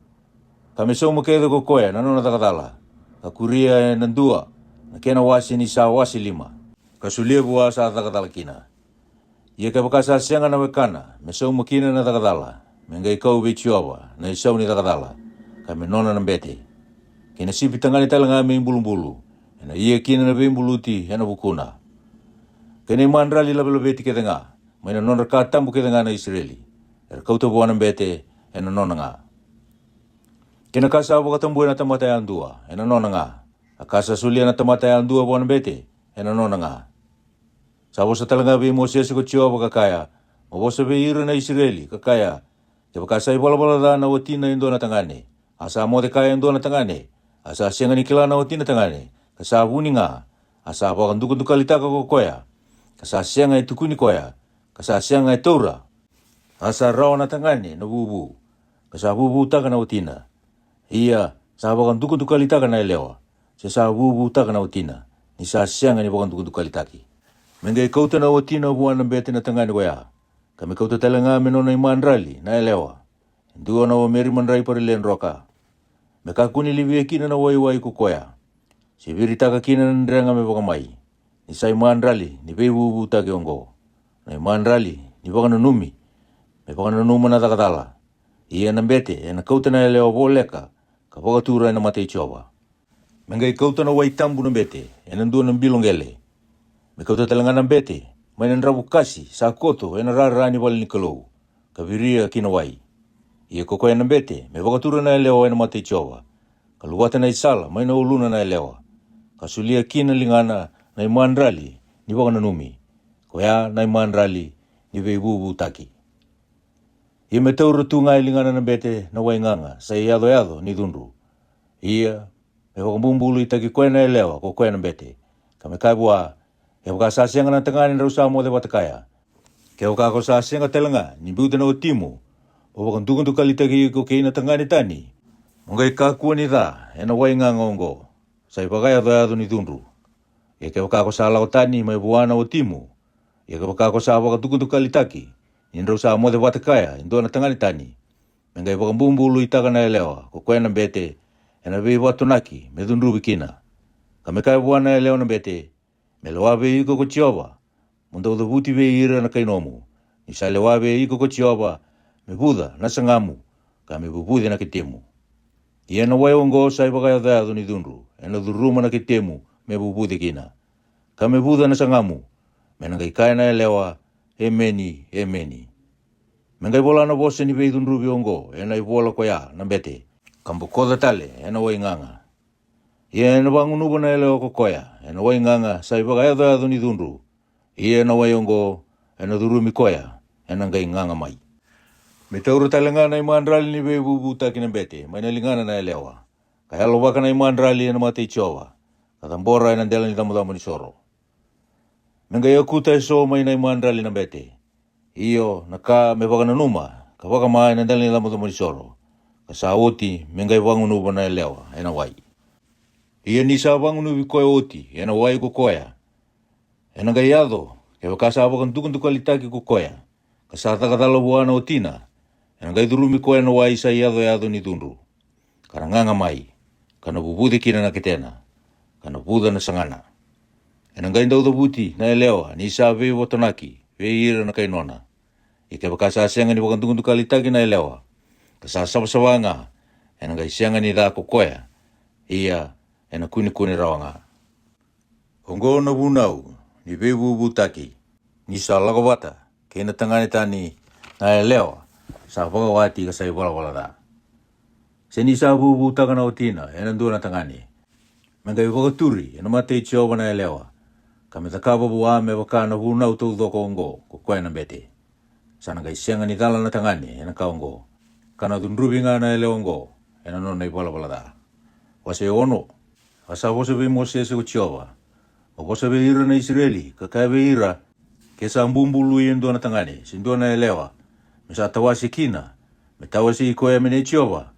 Kami so mo kedo ko koya na non na takatala. Ka kuria nandua. na kena wasi ni sa wasi lima. Kasulia bua sa takadala kina. Ia ka baka sa sianga na wekana, me sau makina na takadala, me ngai kau bechiova, na isau ni takadala, ka me nona na bete. Kena sipi tangani talanga me imbulu-bulu, ena ia kina na bembuluti ena bukuna. Kena imandrali labelabeti ke tanga, ma ina nona ka tambu ke tanga na Israeli, era kauta bua na bete ena nona nga. Kena kasa abu katambu ena tamata andua, ena nona nga. Akasa sulia na tamata andua bua na bete, ena nona nga. Sabo sa talanga be Moses ko chiwa kakaya, mabosa be ira na Israeli kakaya, jaba kasai bola-bola da na watina indo na tangane, asa mo de kaya indo na tangane, asa sianga ni kila na watina tangane, kasa buni nga, asa ba kanduku kalitaka ko koya, kasa sianga itukuni koya, kasa sianga itora, asa rawa na tangane na bubu, kasa bubu taka na watina, iya sa ba kanduku kalitaka na elewa, sa bubu taka na watina, ni sa sianga ni ba kanduku kalitaki. Mengai kauta na watina buana bete na tangani waya. Kami kauta talanga menona imandrali na elewa. Ndua na wameri mandrai parilen roka. Meka kuni liwi kina na wai kukoya. Sibiri taka kina na ndrenga me bakamai. Ni sa imandrali ni bebu buta ongo. Na imandrali ni baka numi. Me baka numa na takatala. Ia na bete na kauta na elewa boleka. Ka baka tura na matei choba. Mengai kauta na wai tambu na bete. Ena ndua na bilongele. Me kauta talanga na bete, mai na rabu kasi, sa koto, ena rarani wali ni kalou, kaviria kina wai. Ia koko ena bete, me wakatura na elewa ena matei chowa, kaluwata na isala, mai na uluna na elewa, kasulia kina lingana na imandrali, ni waka na numi, koya na imandrali, ni veibubu taki. Ia me taura tu ngai lingana na bete na wai nganga, sa iado ni dunru. Ia, me wakamumbulu itaki koe na elewa, koko ena bete, kame kaibua, e waka sa sianga na tangani na rusa mo de watakaya. Ke waka ko sa sianga telanga, ni buta na otimu, o waka ntukuntu kalitagi ko kei na tangani tani. Mungai kakua ni da, ena wai nga ngongo, sa ipagaya doyado ni dunru. E ke waka ko sa lao tani mai buana otimu, e ke waka ko sa waka ntukuntu kalitaki, ni rusa mo de watakaya, indo na tangani tani. Mengai waka mbumbulu itaka na elewa, ko koe na bete, ena vei watunaki, me dunru bikina. Kamekai buana elewa na bete, me lewabe iko ko chiova, munda uda buti be ira na kainomu. Ni sa lewabe iko ko chiova, me buda na sangamu, ka me bubudi na kitemu. Ia na wai ongo sa ibagaya dado ni dunru, ena duruma na kitemu, me bubudi kina. Ka me buda na sangamu, me nangaikai na elewa, emeni. Mengai bola na bose ni be dunru biongo, ena ibola koya na bete. Kambu koda tale, ena wai nganga. Ia na bangunuba na elewa kokoya, ena wai nganga sa ibagaya dado ni dunru. Ia na wai ongo, ena durumi koya, ena ngai nganga mai. Me taura talanga na imandrali ni bebubu taki na bete, mai na lingana na elewa. Kaya lobaka na imandrali ena matei chowa, katambora ena ndela ni tamu ni soro. Mengai akuta so mai na imandrali na bete. Iyo na ka me baka na numa, ka baka mai na ndela ni tamu ni soro. Kasa oti, mengai bangunuba na elewa, ena wai. Ia ni sa bangunu koe oti, ena wai ko koya. Ena ngai ado, ke waka sa wakan tukuntu kalitaki ko koya. Kasa takatala buana otina, ena ngai durumi koe na wai sa iado ni dunru. Karanganga mai, kana bubudi kina na ketena, kana buda na sangana. Ena ngai ndau buti na elewa, ni sa vei watonaki, vei ira na kainona. Ike waka sa sianga ni wakan tukuntu kalitaki na elewa. Kasa sabasawanga, ena ngai sianga ni da ko koya. Ia, ena kuni rawanga. Hongo na bunau, ni bebu butaki, ni sa lagawata, kena tangani tani na elewa, sa wagawati ka sa wala da. Se ni sa bubu taka na otina, ena ndua na tangani. Mengai wagaturi, ena matei chioba na elewa, kame takaba bua me waka na bunau tau doko ongo, ko koe na bete. Sana ngai sianga ni dala na tangani, ena ka ongo, kana dundrubi nga na elewa ongo, ena nona wala da. Wase ono, asa bosa be Moses ko chiova. O bosa be ira na Israeli, ka be ira, ke sa mbumbulu yendo na tangani, sindo na elewa. Me sa tawasi kina, me tawasi koya mene chiova.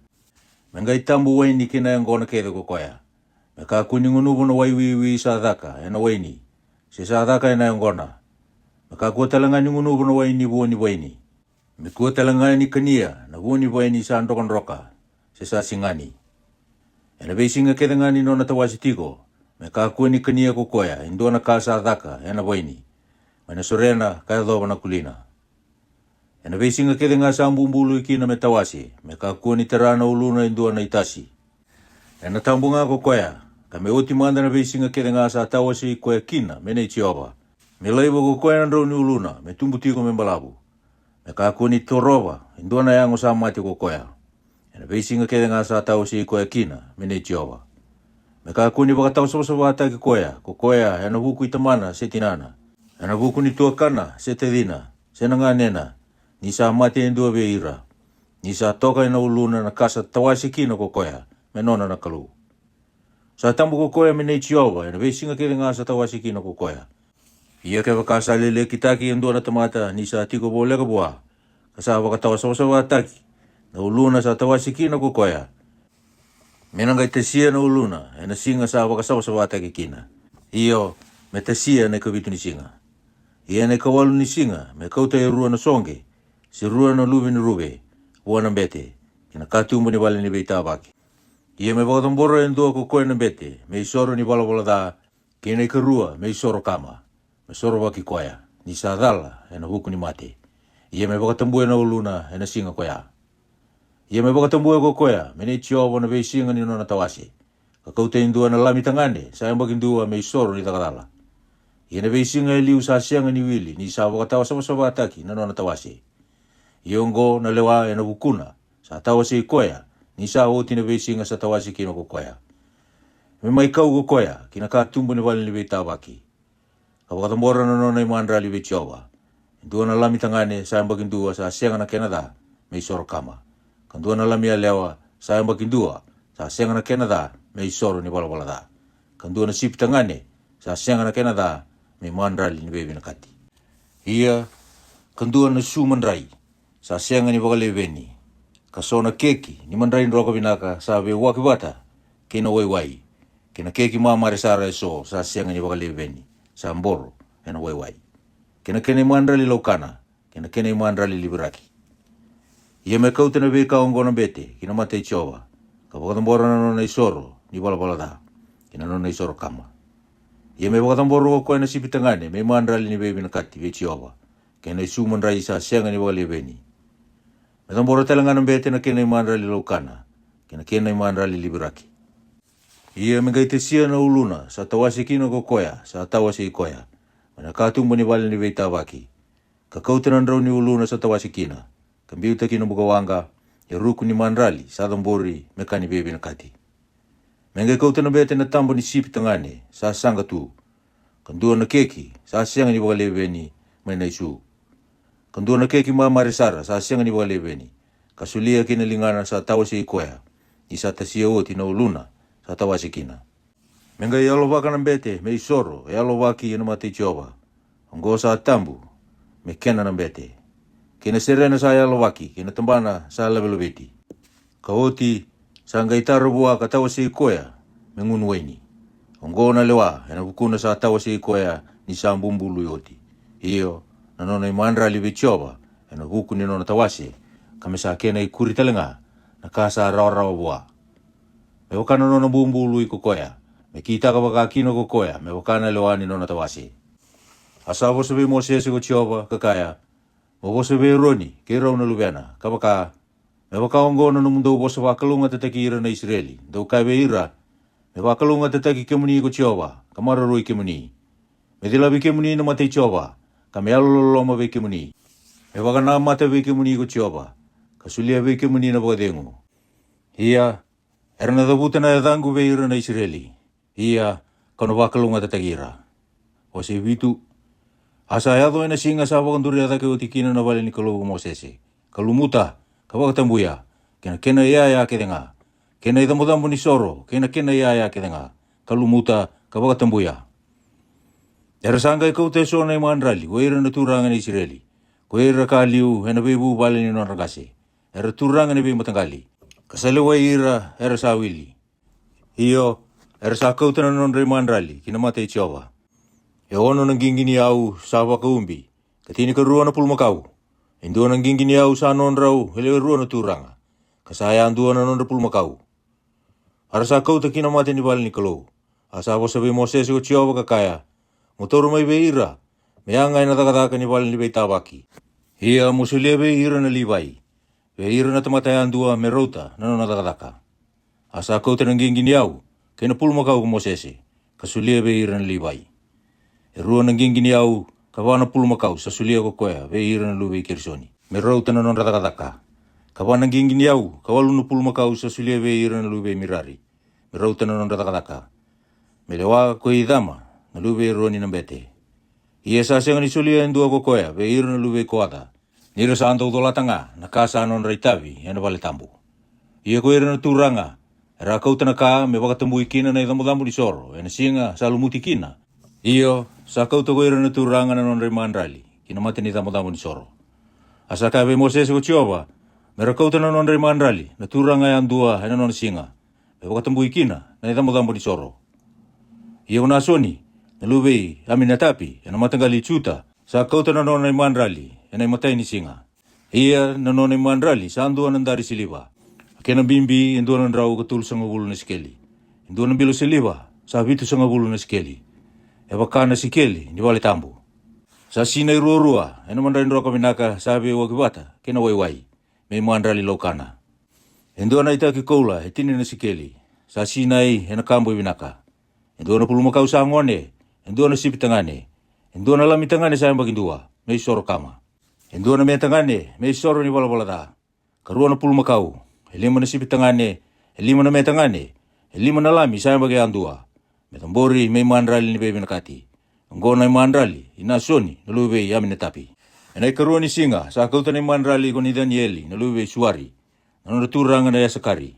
Mengai tambu waini kina yang gona kede ko koya. Me ka kuningunubu na waiwiwi sa daka, ena waini. Se sa daka ena yang gona. Me ka kua talanga ningunubu na waini buoni waini. Me kua talanga ni kania, na buoni waini sa andokan roka, se sa singani. Ena be singa kede ngani nona tawasi tiko, me ka kueni kania ko koya, indona ka sa daka, ena waini. Mana sorena kaya dhoba na kulina. Ena veisinga kede nga sa mbumbulu ikina me tawasi, me ka kueni terana uluna indona itasi. Ena tambunga ko koya, ka me oti manda na veisinga kede nga sa tawasi koya kina, me nei Jehova. Me laiva ko koya na ni uluna, me tumbu tiko me mbalabu. Me ka kueni torova, indona yango sa mati ko koya. Ena veisinga kede nga sa tawasi koya kina, me nei Jehova. Me ka kueni wakatau sabasabata ki koya, ko koya ena huku itamana se tinana. Ena huku ni tuakana se te dina, se nga nena, ni sa mati endua veira. Ni sa toka ina uluna na kasa tawasi kina ko koya, me nona na kalu. Sa tambu ko koya me nei Jehova, ena veisinga kede nga sa tawasi kina ko koya. Ia ke wakasa lele kitaki endua na tamata, ni sa tiko bolega boa. Kasa wakatau sabasabata ki, na uluna sa tawasi kina ko koya. Menanga te sia na uluna, ena singa sa wakasawa sa wata ki kina. Iyo, me te sia na kawitu ni singa. Ia na kawalu ni singa, me kauta e rua na songe, si rua na luvi ni rube, ua na bete, kina katumbu ni wale ni beita waki. Ia me wakatambora e ndua ko koe na bete, me isoro ni wala da, kina ika rua, me isoro kama, me soro waki koya, ni sa dhala, ena huku ni mate. Ia me wakatambua na uluna, ena singa koya. Ia me wakatambua ko koya, me nei Jehova na veisinga ni nona tawasi. Ka kauta indua na lami tangane, sa yambak indua me isoro ni takadala. Ia na veisinga e liu sa sianga ni wili, ni sa wakatawa sama ataki na nona tawasi. Ia ongo na lewa e na wukuna, sa tawasi koya, ni sa oti na veisinga sa tawasi kino ko koya. Me mai kau ko koya, kina ka tumbu ni wali ni veita waki. Ka wakatambora na nona imandra li Jehova. Indua na lami tangane, sa yambak indua sa sianga na Canada, me isoro kama. Kandua na lamia lewa, sa yamba kindua, sa sianga na Canada, me isoro ni wala da. Kandua na sipi tangane, sa sianga na Canada, me mandrali ni bebi na kati. Ia, kandua na su mandrai, sa sianga ni wakale veni. Kasona keki, ni mandrai nroka binaka, sa ve waki wata, kena wai. Kena keki mamare sara eso, sa sianga ni wakale veni, sa mboro, ena wai. Kena mandrali laukana, kena mandrali liberaki. Ia me kauta na vei kaongo na bete, kina mate Jehova. Ka wakatambora na nona isoro, ni wala da, kina nona isoro kama. Ia me wakatambora ko koe na sipitangane, me mandrali ni bebi na kati, ve Jehova. Kena isu mandrai sa sianga ni wakale veni. Me tambora talanga na bete na kena mandrali laukana, kena mandrali liberaki. Ia me gaite sia na uluna, sa tawasi kino ko koya, sa tawasi koya. Mana katumbu ni wale ni veita waki. Ka kauta na ndrau ni uluna sa tawasi kina. Kambiuta kino bukawanga, ya ruku ni mandrali, sa dambori, mekani bebi na kati. Menga kauta na bete na tambo ni sipi tangane, sa sanga tu. Kandua na keki, sa sianga ni wakale veni, may na isu. Kandua na keki mamare sara, sa sianga ni wakale veni. Kasulia kina lingana sa tawasi ikoya, isa tasia oti na uluna, sa tawasi kina. Menga yalo waka na bete, me isoro, yalo waki yana mate Jehova. Ongo sa tambu, me kena na bete. Kena serena sa yalo waki, kena tambana sa labelobeti. Kaoti, sa ngaitaro bua ka tawasi ikoya, mengun waini. Ongo na lewa, ena bukuna sa tawasi ikoya, ni sa mbumbulu yoti. Iyo, na nona imandra li Jehova, ena huku ni nona tawasi, kame sa kena ikuri talenga, na kasa rawa bua. Me wakana nona mbumbulu iko koya, me kita ka waka kino ko koya, me wakana lewa ni nona tawasi. Asawo sabi mo siya ko Jehova, kakaya, Obosa be roni, ke rau na lubena, kabaka, me waka ongo na numundo obosa wakalunga tataki ira na Israeli, dau kai be ira, me wakalunga tataki kemuni ko Jehova, kamararui kemuni. Me dilabi kemuni na mate Jehova, kame aloloma be kemuni. Me waka na mate be kemuni ko Jehova, kasulia be kemuni na wakadengu. Ia, erna dabuta na dangu be ira na Israeli, ia, kano wakalunga tataki ira. Ose vitu, asa yado ena singa sa wakanduri atake o tikina na wale ni kalogo Mosese. Kalumuta, kawakatambuya, kena ia kedenga. Kena idamudambu ni soro, kena ia kedenga. Kalumuta, kawakatambuya. Era sanga ikau te so na imandrali, koeira na turanga ni Israeli. Koeira ka liu, hena bebu wale ni nonragase. Era turanga ni be matangali. Kasalewa ira, era sa wili. Iyo, era sa kauta na nonra imandrali, kinamate Jehova. E ono nang gingini au sa wakaumbi, katini ka rua na pulmakau. Indua nang gingini au sa nonrau, hele rua na turanga. Kasaya andua na nonra pulmakau. Ara sa kau ta kinamate ni wale ni kalou. Asa ko sabi Moses ko Jehova kakaya. Motoru mai beira. Meanga ina takataka ni wale ni beitawaki. Ia musulia beira na liwai. Beira na tamatayan dua merota na no takataka. Asa ko tenangging giniau. Kena pulma kau ko Moses. Kasulia beira na liwai. Erua nangging giniau. Kawana pulma kau sa sulia ko koya. Beira na luwe kirsoni. Merota na no takataka. Kawana nangging giniau. Kawalu no pulma kau sa sulia beira na luwe mirari. Merota na no takataka. Melewa ko idama na luwe roni na bete. Ia sa senga ni sulia endua ko koya be ir na luwe ko ata. Nira sa anto dola tanga na kasa anon raitavi ena vale tambu. Ia ko ir na turanga. Era kau tanaka me baka tambu ikina na idamudambu di soro ena singa sa lumuti kina. Iyo sa kau to ko ir na turanga na non remandrali kina mati ni idamudambu di soro. Asa ka be Moses ko Jehova mera kau tana non remandrali na turanga yang dua ena non singa. Me baka tambu ikina na idamudambu di soro. Ia una soni, na luwei Aminatapi, na matanggali chuta, sa kauta na nonay mandrali, na matay ni singa. Ia na nonay mandrali, sa anduan ng dari siliwa. Kaya na bimbi, anduan ng raw katul sa ngagulo na sikeli. Anduan ng bilo siliwa, sa habito sa ngagulo na sikeli. E baka na sikeli, ni wale tambo. Sa sinay ruwa-ruwa, na mandrali raw kami naka, sabi wagibata, kaya na wayway, may mandrali laukana. Anduan na itaki koula, etini na sikeli. Sa sinay, na kambo ibinaka. Endo na puluma kau sangone, endo na sipitangane, endo na lamitangane sayang bagindua, may soro kama. Endo na metangane, may soro ni wala da. Karuan na puluma kau, elima na sipitangane, elima na metangane, elima na lami sayang bagayandua. Metambori may mandrali ni bebe nakati. Anggo na mandrali, inasoni, naluwe yamin natapi. Enay karuan ni singa, sa kauta na mandrali ko ni Danieli, naluwe suwari, nanonaturang na yasakari.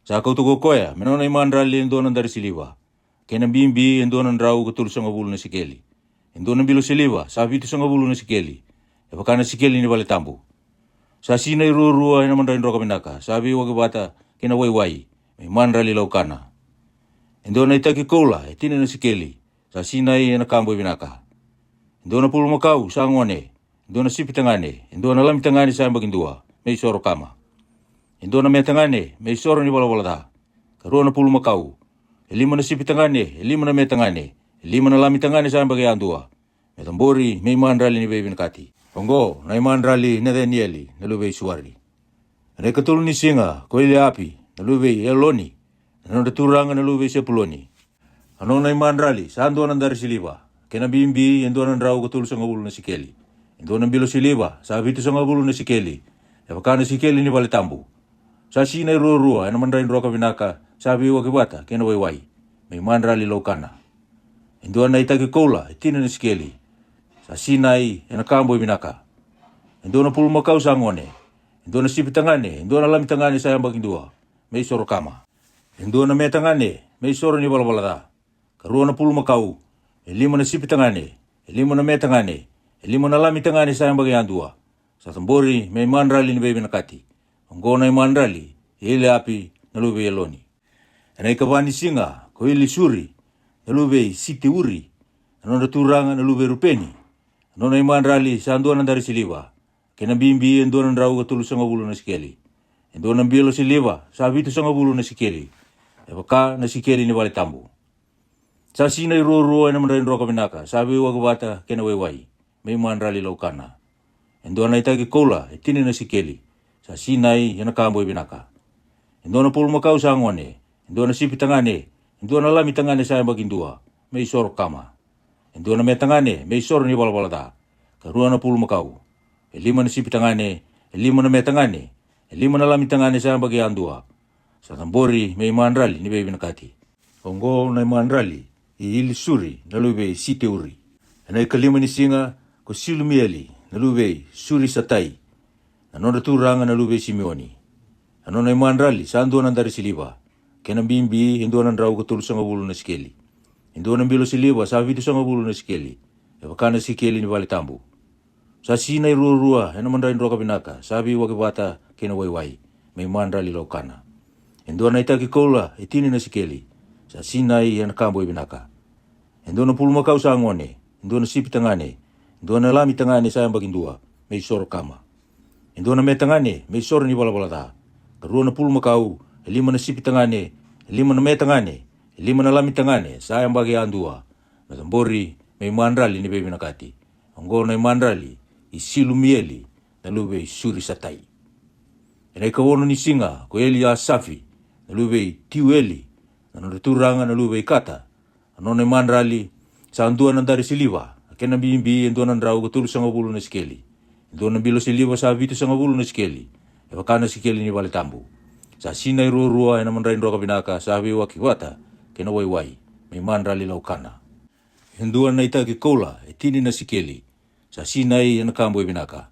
Sa kauta ko koya, menonay mandrali endo na dari siliwa. Kena bimbi endo nan rau katul sa ngabulu na sikeli. Endo nan bilo siliwa, sa vitu sa ngabulu na sikeli. E baka na sikeli ni wale tambo. Sa sinay ruwa na mandrain roka minaka, sabi wagabata kena wayway, may mandrali laukana. Endo na itaki kola, etina na sikeli, sa sinay na kambo binaka. Endo na pulma kau, sa ngone, endo na sipitangane, endo na lamitangane sa bagindua, may soro kama. Endo na metangane, may soro ni wala da. Karuan na pulma kau. Elima na sipitangane, elima na metangane, elima na lamitangane sa bagayandua. Metambori, may mandrali ni bebe nakati. Ongo, na mandrali na Danieli, na luwei suwari. Anay katulong ni singa, ko ili api, na luwei eloni, na naturanga na luwei sepuloni. Ano na mandrali, sa anduan ng dari siliwa, kena bimbi, anduan ng raw katulong sa ngabulo na sikeli. Anduan ng bilo siliwa, sa habito sa ngabulo na sikeli, e baka na sikeli ni balitambo. Sa sinay ruwa, na mandrain roka binaka, sabi wagibata, kena wayway, may mandrali laukana. Enduan na itagi kola, itina na sikeli. Sa sinay, na kambo binaka. Enduan na pulma kau sa ngone. Enduan na sipitangane, enduan na lamitangane sayang bagindua, may soro kama. Enduan na metangane, may soro ni wala. Karuan na pulma kau, elima na sipitangane, elima na metangane, elima na lamitangane sayang bagayandua. Sa tambori, may mandrali ni bebe nakati. Anggo na mandrali, ili api, naluwe eloni. Anay kabani singa, ko ili suri, naluwe siti uri, ano na turanga naluwe rupeni, ano na mandrali sa anduan ng dari siliwa, kena bimbi anduan ng raw katulong sa ngabulo na sikeli, anduan ng bilo siliwa, sa habito sa ngabulo na sikeli, e baka na sikeli ni wale tambo. Sa sinay ruwa na mandrain roka minaka, sabi wagabata kena wayway, may mandrali laukana. Anduan na itagi kola, itini na sikeli, sa sinay yan nakambo binaka. Anduan na pulma kau sa ngone, anduan na sipitangane, anduan na lamitangane sayang bagindua, may soro kama. Anduan na metangane, may soro ni wala da. Karuan na pulma kau, elima na sipitangane, elima na metangane, elima na lamitangane sayang bagayandua. Sa tambori, may mandrali ni bebe nakati. Ongo na mandrali, iili suri, naluwe siti uri. Anay kalima ni singa, ko silumieli, naluwe suri satay. Ano na turanga naluwe Simeoni. Ano na mandrali, sa anduan ng dari siliwa. Kena bimbi, hinduan ng raw katul sa ngabulo na sikeli. Hinduan ng bilo siliwa, sa habito sa ngabulo na sikeli. E baka na sikeli ni wale tambo. Sa sinay ruwa, na mandrain roka binaka, sabi wagibata kena wayway, may mandrali laukana. Hinduan na itaki kola, itini na sikeli. Sa sinay yan kambo ibinaka. Hinduan na pulma kau sa ngone, hinduan na sipitangane, hinduan na lamitangane sayang bagindua, may soro kama. Hinduan na metangane, may soro ni wala da. Karuan na pulma kau, elima na sipitangane, elima na metangane, lima na lami tangane sayang bagi andua matambori may mandrali ni baby nakati ongo na mandrali isilumieli na lube suri satai ina kawono ni singa ko eli asafi na lube tiueli na turanga na lube kata ano na mandrali sa andua na dari siliwa kena bimbi endo na rau ko sanga bulu na skeli endo na bilo siliwa sa vitu sanga bulu na skeli e wakana skeli ni wale tambu sa sinai rua ina mandrain roka binaka sa wa kiwata kena wai may mandrali laukana endo na ita ki kola e tini na sikeli sa sinai ina kambo binaka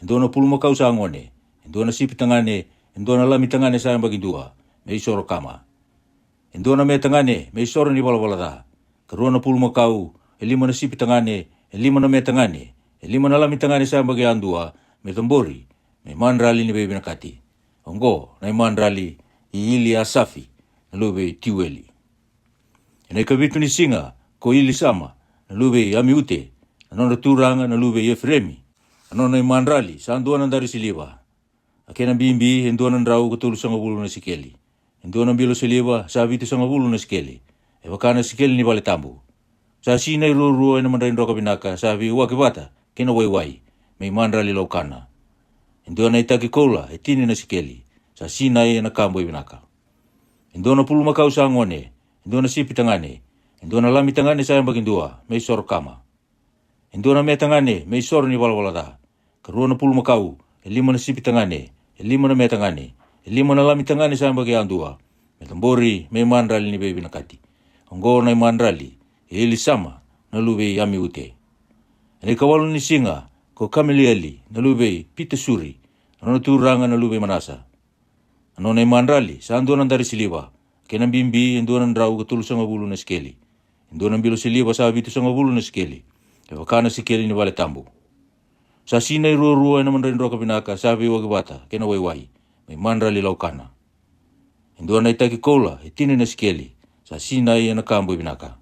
endo na pulmo kau sa ngone endo na sipitangane endo na lami tangane sa bagindua may soro kama endo na me tangane may soro ni wala da karuana pulmo kau lima na sipitangane lima na me tangane lima na lami tangane sa bagi andua me tambori may mandrali ni baby nakati ongo na mandrali ili asafi na lube tiweli ina kavitu ni singa ko ili sama na lube ami ute na turanga na lube Efremi ano na mandrali sa andua na dari siliwa akena bimbi endo na rau ko sanga bulu na sikeli endo na bilo siliwa sa vitu sanga bulu na sikeli e wakana sikeli ni vale tambu sa sinai rua ina mandrain roka binaka sa vi wa kibata kena wai may mandrali laukana endo na itaki kola e tini na sikeli sa sinai ina kambo binaka endo na puluma kau sa ngone endo na sipi tangane endo na lami tangane sa bagindua may sor kama endo na me tangane may sor ni wala da karuo na puluma kau lima na sipi tangane lima na me tangane lima na lami tangane sa bagi andua me tambori may mandrali ni baby nakati ongo na mandrali ili sama na lube yami ute ene kawalu ni singa ko kamelieli na lube pita suri ano turanga na lube manasa ano na mandrali sa andua na dari siliwa kena bimbi endo na rau ko sanga bulu na skeli endo na bilo siliwa sa vitu sanga bulu na skeli e wakana sikeli ni wale tambu sa sinai rua ina mandrain roka binaka sabi wa kibata kena wai may mandrali laukana endo na itaki kola e tini na sikeli sa sinai ina kambo binaka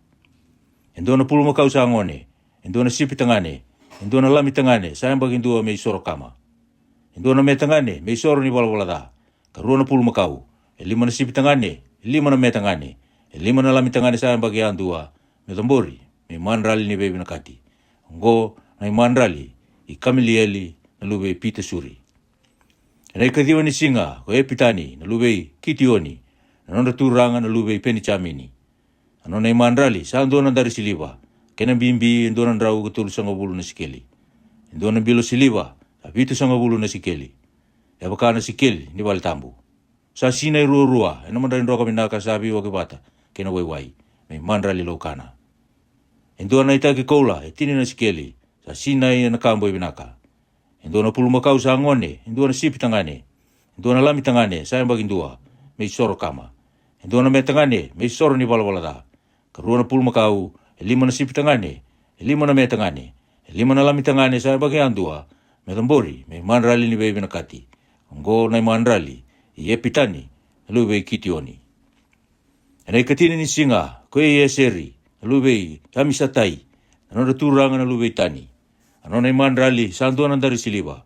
endo na puluma kau sa ngone endo na sipi tangane endo na lami tangane sayang bagindua may soro kama endo na me tangane may soro ni wala da karuo na puluma kau lima na sipi tangane lima na me tangane lima na lami tangane sayang bagi andua me tambori may mandrali ni baby nakati ongo na mandrali i kamilieli na lube pita suri na ikadiwa ni singa ko epitani na lube kitioni na nonda turanga na lube peni chamini ano na mandrali sa ando na dari siliwa kena bimbi endo na rau ko sanga bulu na sikeli endo na bilo siliwa sa vitu sanga bulu na sikeli e wakana sikeli ni wale tambu sa sinai rua ena mandrain roka binaka sabi wa kibata kena wai may mandrali laukana endo na itaki kola e tini na sikeli sa sinai na kambo binaka endo na puluma kau sa ngone endo na sipi tangane endo na lami tangane sayang bagindua may soro kama endo na me tangane may soro ni wala da karuo na puluma kau lima na sipi tangane lima na me tangane lima na lami tangane sayang bagi andua me tambori may mandrali ni baby nakati ongo na mandrali i epitani lube kitioni ena ikatini ni singa ko eseri lube kamisatai ano turanga na lube tani ano na mandrali sa andua na dari siliwa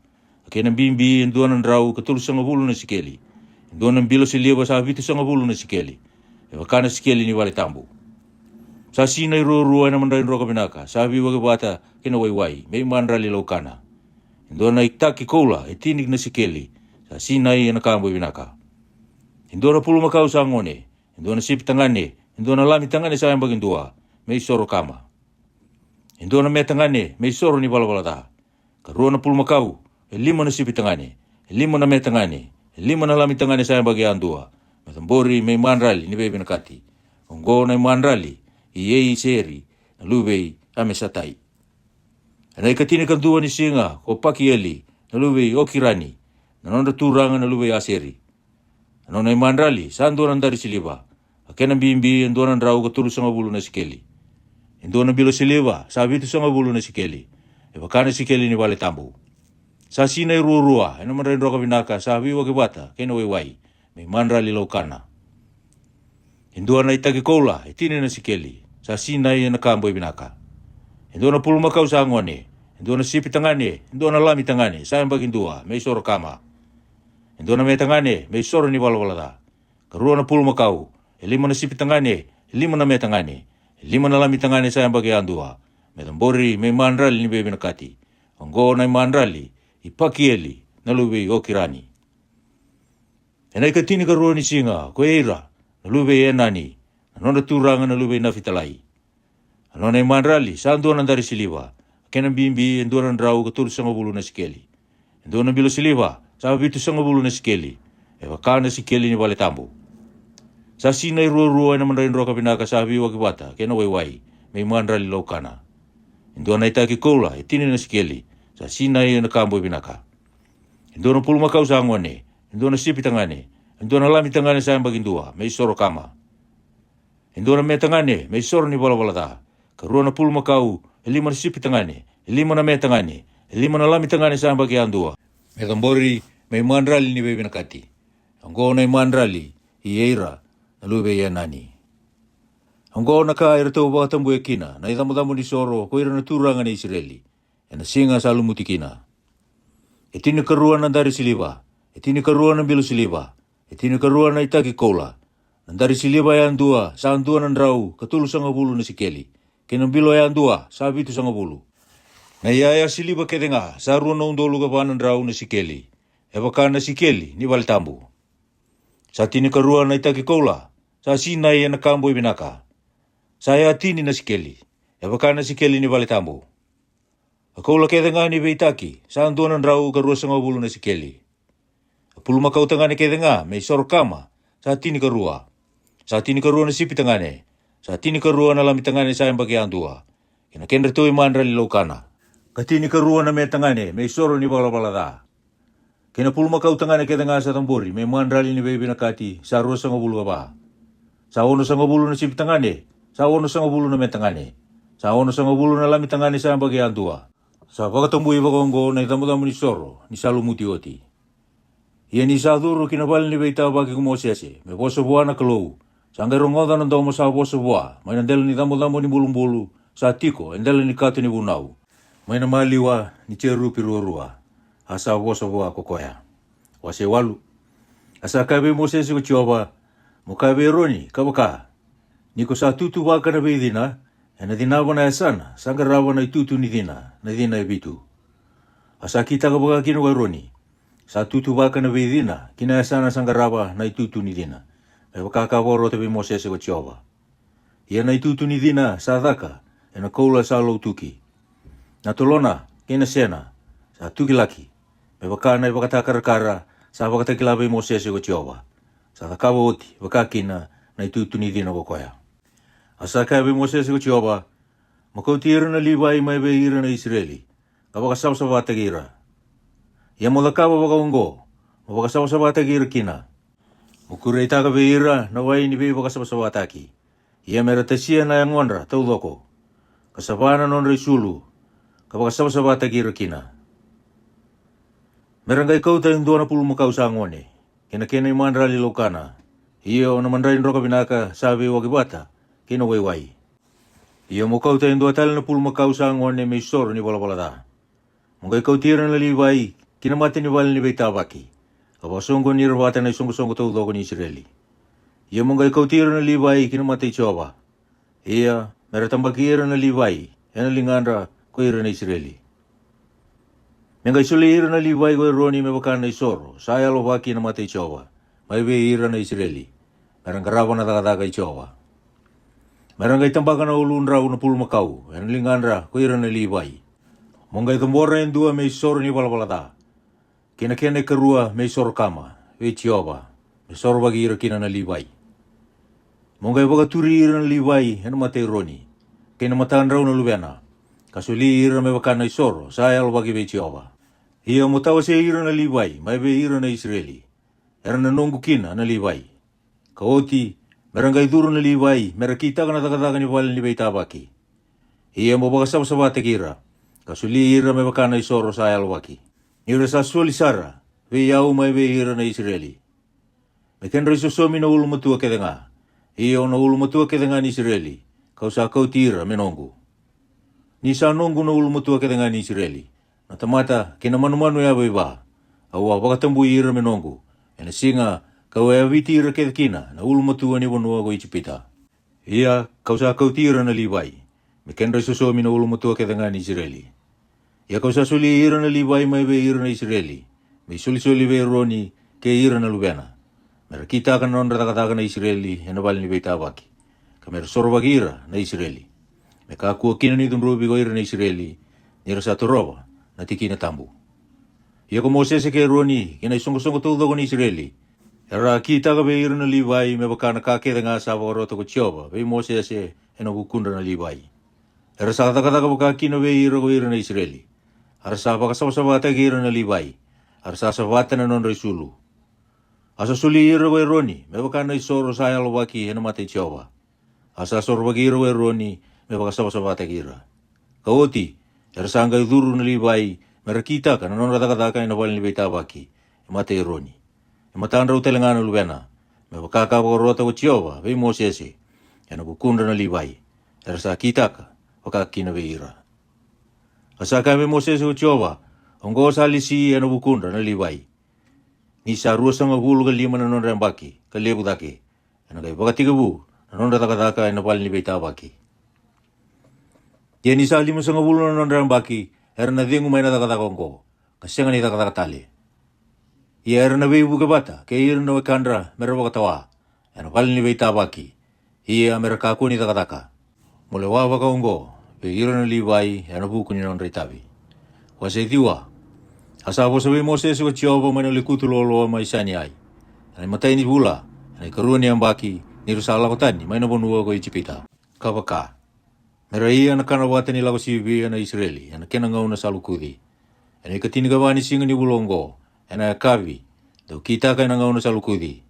kena bimbi endo na rau ko sanga bulu na sikeli endo na bilo siliwa sa vitu sanga bulu na sikeli e wakana sikeli ni wale tambu sa sinai rua na mandrain roka binaka sabi wa kibata kena wai may mandrali laukana endo na itaki kola e tinig na sikeli sa sinai na kambo binaka endo na puluma kau sa ngone endo na sipi tangane endo na lami tangane sa bagindua may soro kama endo na me tangane may soro ni wala da karuo na puluma kau lima na sipi tangane lima na me tangane lima na lami tangane sa bagi andua matambori may mandrali ni baby nakati ongo na mandrali i seri na lube ame satai ana ikatini kandua ni singa ko pakieli na lube okirani na nonda turanga na lube aseri ano na mandrali sa andua na dari siliwa akena bimbi endo na rau ko sanga bulu na sikeli endo na bilo siliwa sa vitu sanga bulu na sikeli e wakana sikeli ni wale tambu sa sinai rua ena mandrain roka binaka sa viwa kibata kena wai may mandrali laukana endo na itaki kola e tini na sikeli sa sinai na kambo binaka endo na puluma kau sa ngone endo na sipi tangane endo na lami tangane sayang bagindua may soro kama endo na me tangane may soro ni wala da karuo na puluma kau lima na sipi tangane lima na metangane, lima na lami tangane sa bagi andua, metambori me mandrali ni bebe nakati, ongo na mandrali, ipakieli, na lube o kirani. Enai ka tini ka rua ni singa, ko eira, na lube e nani, anona turanga na lube na fitalai. Anona i mandrali, sa andua nandari siliva, kena bimbi endua nandrau ka tulu sanga bulu na sikeli. Endua na bilo siliva, sa bitu sanga bulu na sikeli, e wakana sikeli ni wale tambu. Sa sinai rua-rua na mandarin roka pinaka sa habi wakibata, kena waiwai, may mandrali laukana. Endua na itaki koula, itini na sikeli, sa sinai na kambo pinaka. Endua na pulumakau sa angwane, endua na sipi tangane, endua na lami tangane sa bagindua, may soro kama. Endua na me tangane, may soro ni wala-walata, karua na pulumakau, lima na sipi tangane, lima na me tangane, lima na lami tangane sa bagi andua. Me tambori, may mandrali ni bebe nakati. Anggo na mandrali, ieira, na lube ya nani. Anggo na ka ira tau baka tambu e kina, na itamu-tamu ni soro, ko ira na turanga ni Israeli, e na singa sa lumuti kina. E tini karua na dari siliva, e tini karua na bilu siliva, e tini karua na itaki kola, na dari siliva ya andua, sa andua na ndrau, katulu sanga bulu na sikeli, kinambilo ya andua, sa bitu sanga bulu. Na iaya siliva kedenga, sa rua na undolu ka pa na ndrau na sikeli, e baka na sikeli ni walitambu. Sa tini karua na itaki kola, sa sinai na kambo i binaka. Sa ya tini na sikeli, e baka na sikeli ni walitambu. A kola kedenga ni beitaki, sa andua na ndrau karua sanga bulu na sikeli. A pulumakau tangane kedenga, may sorokama, sa tini karua. Sa tini karua na sipi tangane, sa tini karua na lami tangane sa bagi andua. Kina kendra tui mandrali laukana. Katini karua na me tangane, may soro ni wala-walada. Kina pulumakau tangane kedenga sa tambori, may mandrali ni bebe nakati, sa rua sanga bulu kaba. Sa ono sanga bulu na sipi tangane, sa ono sanga bulu na me tangane. Sa ono sanga bulu na lami tangane sa bagi andua. Sa wakatambu i wakonggo na itamu-tamu ni soro, ni salumuti oti. Ia ni sa duru kinabali ni beita bagi kumosiase, me boso bua na kalou. Sa ngai rongoda na domo sa boso bua, may nandela ni tamu-tamu ni bulu-bulu, sa tiko, endela ni katu ni bunau. May na maliwa ni cheru pirua-rua, asa boso bua kokoya. Wase walu. Asa kabe mosiase ko chioba, mo kabe roni, kabaka. Niko sa tutu waka na beidina, ena dinawa na esana, sanga rawa na itutu ni dina, na dina e bitu. Asa kita kabaka kino kay roni, sa tutu waka na beidina, kina esana sanga rawa na itutu ni dina. E wakakaworo te mosiase ko chioba. Ia na itutu ni dina sa daka, ena koula sa lo tuki. Na tolona, kina sena, sa tuki laki, me wakana i wakatakara-kara, sa wakatakilabe mosiase ko chioba. Sa takawa oti, wakakina, na itutu ni dina wakoya. Asa kabe mosiase ko chioba, makautira na liwai mai beira na Israeli, kabakasaw sa watagira. Ia molakawa wakaungo, mabakasaw sa watagira kina. Mukure itaka beira na wai ni bebe bakasaw sa wataki. Ia meratasia na yang wanra, tau loko. Kasabana non risulu, kabakasaw sa watagira kina. Merangay kauta yung 20 makau sa ngone, kina-kina yung mandrali lokana. Iyo na mandrali roka binaka sabi wakibata, kina waiwai. Iyo mo kauta yung 20 makau sa ngone may soro ni wala-walada. Mungkay kautira na liwai, kinamati ni wala ni beitabaki. Kabasonggo ni rawata na isonggo-songgo tau loko ni Israeli. Iyo mungkay kautira na liwai, kinamati choba. Iya, meratambakira na liwai, yan ang linganra ko ira na Israeli. Mengay sulira na liwai ko ironi me wakana isoro, saya lo waki na matay chowa, may ira na Israeli, merang karawa na takataka chowa. Merang kay tambakan na ulun raw na pulmakau, yan linganra ko ira na liwai. Mongay tambora yung 2 may isoro ni wala-walata, kinakena karua may isoro kama, we chowa, may isoro wagi ira kina na liwai. Mongay wakaturi ira na liwai, yan matay roni, kinamataan raw na lubena, kasuli ira may wakana isoro, saya lo wagi we chowa. Ia mo tawa siya ira na liwai, may be ira na Israeli. Era na nunggu kina na liwai. Kaoti, merangay duro na liwai, merakita ka na takataka ni wala ni beitabaki. Ia mo bakasaw sa watakira, kasuli ira may wakana isoro sa ayalwaki. Ira sa suali sara, we yao may be ira na Israeli. May kenra isosomi na ulumatua kedenga. Ia na ulumatua kedenga ni Israeli, kau sa kauti ira menonggu. Ni sa nonggu na ulumatua kedenga ni Israeli. Na tamata kinamanu-manu ya baiba, awa wakatambu ira menonggu, ena singa kau ya viti ira kedekina na ulmatua ni wanua ko ichipita. Ia kausa kautira na liwai. Me kenra suso mina ulu mutua ke dengan Israeli. Ia kausa suli ira na liwai mai ve ira na Israeli. Me suli ve roni ke ira na lubena. Mera kita akan non rata na Israeli ena bali ni beita waki. Kamera sorwa ira na Israeli. Me kakua kina ni tumrubi go ira na Israeli. Nira satu roba na tiki na tambu. Ia ko Moses ke roni kina songo todo ko ni Israeli. Era kita ka be ira na liwai me baka na kake nga sa roto ko Jehova. Be Moses ena kukunda na liwai. Era sa kata baka kina be ira go ira na Israeli. Ara sa baka sa ke ira na liwai. Ara sa na non resulu. Asa suli ira go roni me baka na isoro sa lo waki ena mate Jehova. Asa soro waki ira go roni me baka sa ke ira. Kaoti era sa nga duru na liwai me kita ka non rata ena bali ni beita waki mate roni. Matandra utelengana lubena. Me wakaka rota ko Jehova, ve Moses. Ena kukunda na liwai. Era sa kitaka, wakakina ve ira. Asaka ve Moses ko Jehova, ongo sa lisi ena kukunda na liwai. Ni sa ruasa ngahulu ka lima na non rambaki, ka lebu dake. Ena kai wakatiga bu, na non rata ena bali ni beita waki. Dia ni sa lima sa ngahulu na non rambaki, era na dengu may na ongo. Kasenga ni tale. Ia era na veibu ke bata, ke ira na wakandra, mera wakatawa. Ena wali ni beita waki. Ia mera kaku ni takataka. Mule wawa ka ongo, pe ira na liwai, ena buku ni non reitavi. Wase tiwa. Asa wasa we Moses wa Jehova mana likutu lolo mai sani ai. Ena matai ni bula, ena karua ni ambaki, ni rusala kotani, mai na bonua ko Ijipita. Kawaka. Mera ia na kana wate ni lago sivi ena Israeli, ena kena ngau na salukudi. Ena ikatini kawani singa ni bulongo. Ena kavi, do kita ka ina ngau na salukudi.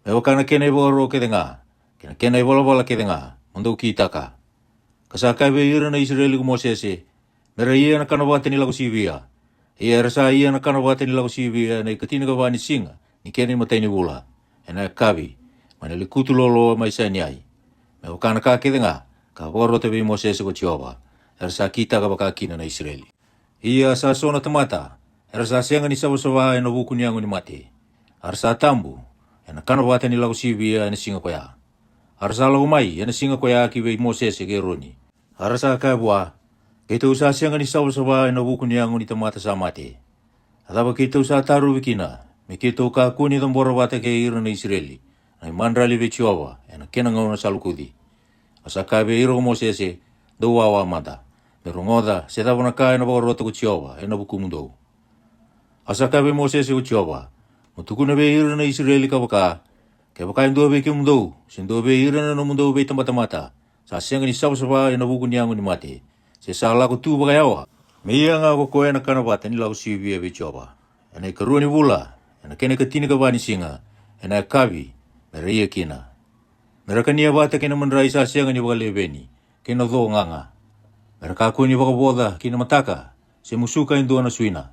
Me wakana kena iboro ke denga, kena ibola ke denga, mundo kita ka. Kasaka be ira na Israeli ko Moses, mera ia na kana wate ni lago sivia. Ia rasa ia na kana wate ni lago sivia, na ikatina ka wani singa, ni kena imatay ni bula. Ena kavi, mana likutu lolo mai sani ai. Me wakana ka ke denga, ka boro te be Moses ko Jehova. Rasa kita ka baka kina na Israeli. Ia sa sona tamata. Erasa sianga ni sawa ena buku ni angu ni mate. Arsa tambu, ena kana wate ni lago sivia ena singa koya. Arsa lago mai, ena singa koya ki ve Moses ke roni. Arsa ka bua, kita usa sianga ni sawa ena buku ni angu ni tamata sa mate. Ataba kita usa taru wikina, me kita uka kuni tambora wate ke ira na Israeli. Na mandrali ve Jehova, ena kena ngau na salukudi. Asa ka ve ira Moses, do wawa mata. Pero ngoda, setaba na ka ena bagarota ko Jehova, ena buku mundo. Asa ka be Moses ko Jehova. Mutuku na be ira na Israeli ka baka. Kaya baka yung dobe ke mundo. Sindo be ira na no mundo be tamata-mata. Sa siyang ni sawa ina buku niyango ni mate. Se sala ko tu baka yawa. Miya nga ko koe na kanabata ni lau sivia be Jehova. Ena ikarua ni bula. Ena kene katini ka bani singa. Ena kavi. Mera iya kina. Mera kania bata kena menrai sa siyang ni baka lebeni. Kena do nganga. Mera kaku ni baka boda kina mataka. Se musuka indo na suina.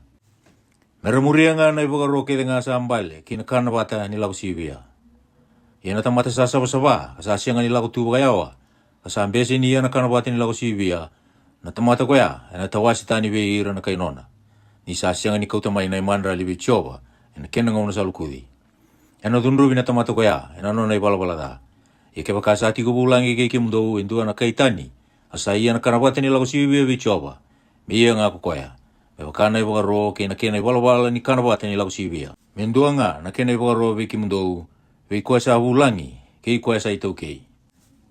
Mera muria nga na ibaga roke nga sa ambale, kinakana bata ni lau sivia. Ia na tamata sa saba, kasasya nga ni lau tuba kayawa. Kasambesi niya na kanabata ni lau sivia, na tamata ko ya, na tawasi tani be ira na kainona. Ni sasya nga ni kautamay na imandra libi Jehova, na kena nga una sa lukudi. Ena dunrubi na tamata ko ya, na no na ibalabala. Ia ke baka sa ati ko bulangi kay kimundo, indua na kaitani, asa iya na kanabata ni lau sivia be Jehova. Miya nga ko koya. Wakana ibaga ro ke na kena ibalabala ni kanabata ni lau sivia. Mendua nga na kena ibaga ro be kimundo, be kuasa bulangi, ke kuasa ito kei.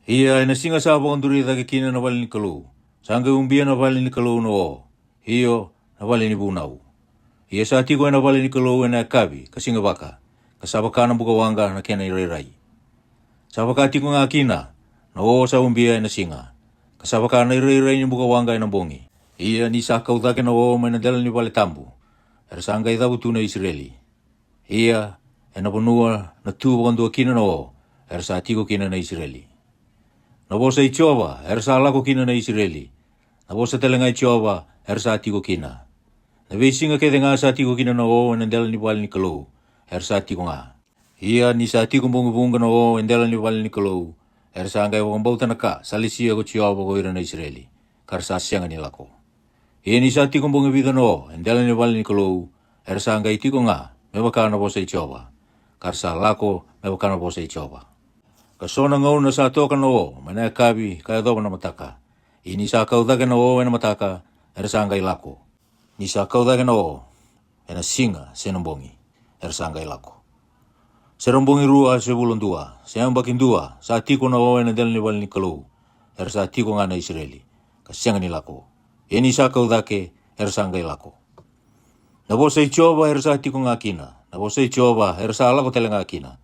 Ia na singa sa abang-duri ke kina na bali ni kalu. Sangga umbia na bali ni kalu no. Iyo na bali ni bunau. Ia sa ati ko na bali ni kalu na kabi, kasinga baka. Kasabaka na buka wanga na kena irerai. Sabaka ati ko nga kina, na o sa umbia na singa. Kasabaka na irerai ni buka wanga na bongi. Ia ni sa kautake na o may nadala ni bali tambu. Era sangga itabutu na Israeli. Ia ena ponua na tuwa kandu kina na o. Era sa ati ko kina na Israeli. Na bosa i Jehova, era sa alako kina na Israeli. Na bosa talenga i Jehova, era sa ati ko kina. Na beisinga kete nga sa ati ko kina na o nadala ni bali ni kalau. Era sa ati ko nga. Ia ni sa ati ko bunga na o nadala ni bali ni kalau. Era sangga i wakambauta na ka, salisia ko Jehova ko ira na Israeli. Karsa sianga ni lako. Ia ni sa ati ko bunga vida no, nadala ni bali ni kalau. Era sangga iti ko nga, me wakana bosa i Jehova. Karsa lako, me wakana bosa i Jehova. Kasona ngau na sa toka na o, mana kabi kaya doba na mataka. Ini sa kaudake na o ena mataka, era sangay lako. Ni sa kaudake na o, ena singa senambongi, era sangay lako. Serambongi rua se bulon dua, se ambakin dua, sa tiko na o ena del ni wal ni kalau, era sa tiko nga na Israeli, kasenga ni lako. Ini sa kaudake, era sangay lako. Nabosay choba era sa tiko nga kina, nabosay choba era sa lako tele nga kina.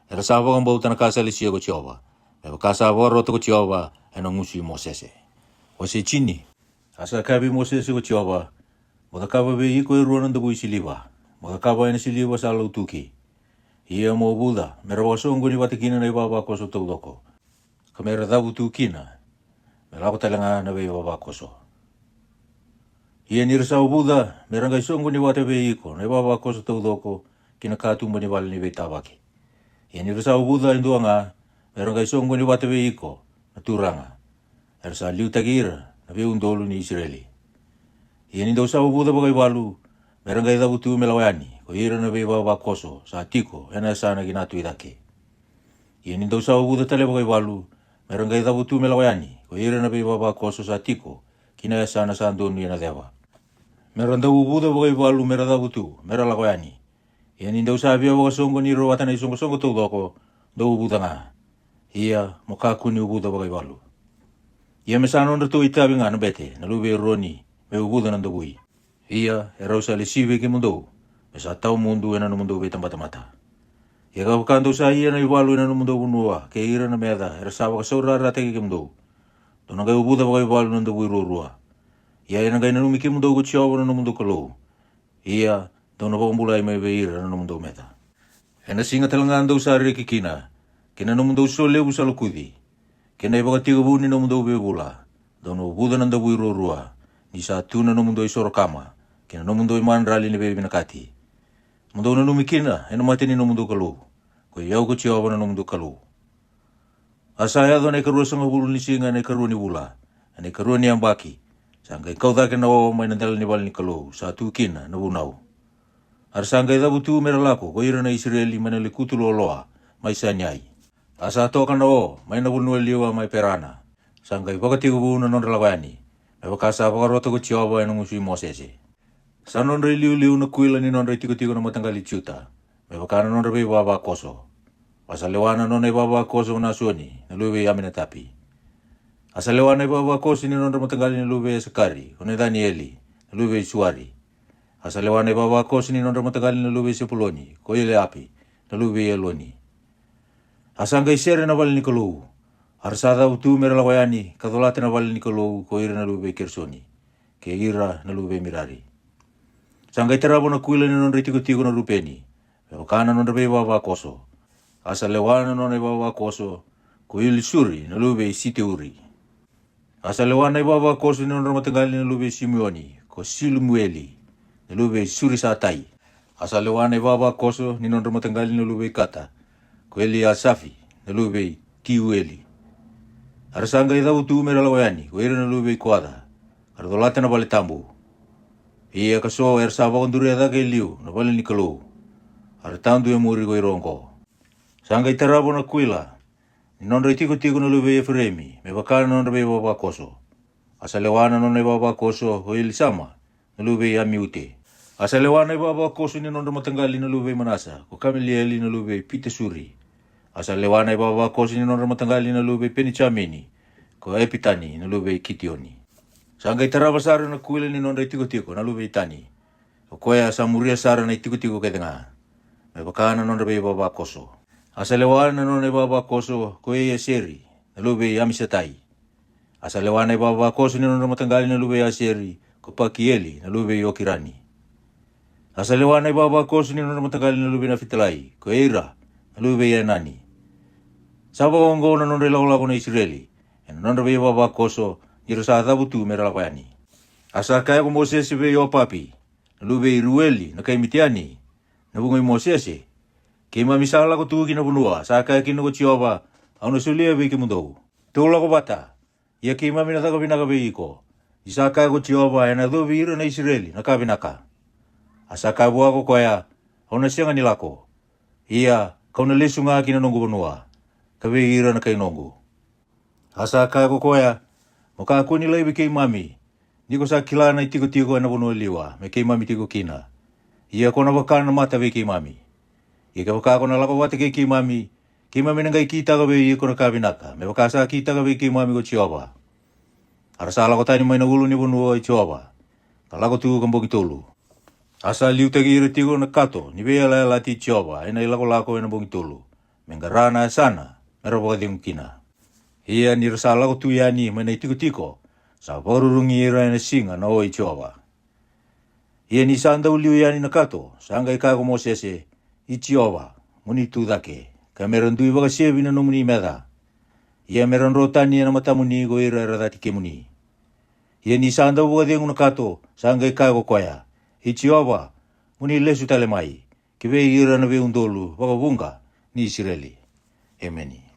Era sa bakang bau tanah kasali siya ko choba. Eba kasa roto ko choba ena ngusi Mosese. Wasi chini. Asa kabi Mosese ko choba. Maka kaba be iko ruanan da bui siliba. Maka kaba ena siliba sa lautuki. Ia mo buda. Mera wasongo ni watikina na ibaba koso taudoko. Kamera dabu tu kina. Mera ko talanga na be ibaba koso. Ia nirsa buda. Mera ngai songo ni wate be iko. Na ibaba koso taudoko. Kina katumba ni wale ni be tabaki. Ini rasa ubuda indua nga, merong kay songo ni wate iko, naturanga. Ersa liu tagira, nabi undolo ni Israeli. Ini daw sa ubuda bagay balu, merong kay dabutu melawani, ko ira nabi baba koso, sa tiko, ena sana ginatu idake. Ini daw sa ubuda tale bagay balu, merong kay dabutu melawani, ko ira nabi baba koso sa tiko, kinaya sana sa andonu yana dewa. Merong daw ubuda bagay balu, merong dabutu, merong lawani. Yan daw sabi ako kasongo ni Rowata na isong-songo todo ako, daw ubuda nga. Iya, makaku ni ubuda bagay balu. Iya mesano na to itabi nga nabete, nalube Roni, may ubuda ng dabui. Iya, eraw sa lisive ke mundo, mesa tao mundo na mundo betang mata-mata. Iya kapakando sa iya na iwalu na mundo bunua, kaya ira na meda, era sawa kasaura rate ke mundo. Doon nga ubuda bagay balu ng dabui rurua. Iya na gay nanumiki mundo kutsiyawa na mundo kalo. Iya, doon na pambulay may beira na mundo meta. Ena singa talangan daw sa kikina, kina na mundo so lebu sa lukudi. Kina iba katigabuni na mundo bebula, doon na ubuda ng dabuy rurua, ni sa tuna na mundo isorokama, kina na mundo iman rali ni bebe nakati. Mundo na numikina, ena matini na mundo kalu, ko yaw ko chiyawa na mundo kalu. Asaya doon ay karua sa ngabulu ni singa na karua ni bula, ay karua ni ambaki, sangkay kau dake na o may nandala ni bal ni kalu, sa tukina na bunaw. Arsangay dabutu meralako, ko ira na Israeli manalikutu loloa, may sanyay. Asa to ka na o, may nabunuel liwa may perana. Sangay bakatigo na non relawani, may bakasa pakaroto ko chiyawa ng usui Mosese. Sa non liu na kuila ni non tigo na matanggali chuta, may bakana non rebe baba koso. Pasalewana non ay baba koso na suoni, na luwe yamin na tapi. Asalewana ay baba koso ni non matanggali na luwe Sakari, o na Danieli, na luwe Suari. Asalewane baba kosi ni nondra matagali na lube sepuloni, ko ile api, na lube yeloni. Asanga isere na bali ni kalou, arsada utu mera lawayani, kadolate na bali ni kalou, ko ira na lube kersoni, ke ira na lube mirari. Sanga itarabo na kuila ni nondra tigo na rupeni, wakana nondra be baba koso. Asalewana nondra baba koso, ko ili suri na lube siti uri. Asalewana baba koso ni nondra matagali na lube Simeoni, ko Silumueli. Nalube suri sa tai. Asalewane baba koso ni nondra matanggali nalube kata. Kweli asafi nalube tiueli. Arasanga idau tu meralawani. Kweli nalube kuada. Ardolate na bale tambu. Iya kaso ersaba konduri ada ke liu na bale nikalo. Artandu muri ko irongo. Sanga itarabo na kuila. Ni nondra tigo nalube Efremi. Me bakana nondra be baba koso. Asalewana nondra baba koso kweli sama. Nalube amiute. Asalewana baba koso ni nondra matanggali na lube Manasa, ko Kamilieli na lube Pitesuri. Asalewana baba koso ni nondra matanggali na lube Penichamini, ko Epitani na lube Kitioni. Sangay taraba sara na kuila ni nondra tiko na lube Itani. O koya samuria sara na tiko kedenga. May bakana nondra baba koso. Asalewana nondra baba koso ko Eseri na lube Yamisatai. Asalewana baba koso ni nondra matanggali na lube Aseri, ko Pakieli na lube Yokirani. Asalewana baba koso ni nondra matagali na lube na fitalai, ko Eira, na lube ya nani. Saba ongo na nondra laulako na Israeli, na nondra baba koso, nira sa adabutu meralapayani. Asa kaya ko Mosese be yo papi, na lube Irueli, na kay Mitiani, na bungay Mosese. Kay mamisala ko tugi na bunua, sa kaya kino ko chiyoba, ang nasulia be kimundo. Tula ko bata, iya kay mami na taga binagabe ko, isa kaya ko chiyoba, na dobi ira na Israeli, na kabinaka. Asa kabua ko kaya, au na siya nga nilako. Iya, kau na lesu nga kinanong gubunua. ka ve ira na kai nongu. Asa ka kokoya, mo ka kuni laibi kei mami, niko sa kilana i tiko na vono liwa, me kei mami tiko kina. Ia kona wakana mata ve kei mami. Ia ka waka kona lako wate kei mami nangai kita ka ve ia kona kabinaka, me waka sa kita ka ve kei mami ko Jehova. Arasa lako tani mai na ulu ni vono i Jehova, ka lako tu kamboki tolu. Asa liu tagi ira tiko na kato, ni ve ala ti Jehova, ena ilako lako ena bongi tolu. Mengarana sana, mera waka dingu kina. Ia ni rasa lako tu yani mai na tiko, sa warurungi ira ena singa na oi Jehova. Ia ni sanda uliu yani na kato, sanga ikago Mosese, i Jehova, muni tu dake, ka meron dui waka sevi na numuni meda. Ia meron rotani na matamuni go ira radati ke muni. Ia ni sanda waka dingu na kato, sanga ikago koya, i Jehova, muni lesu tale mai, ke ve ira na ve undolu, waka wunga, ni Israeli. Ameni.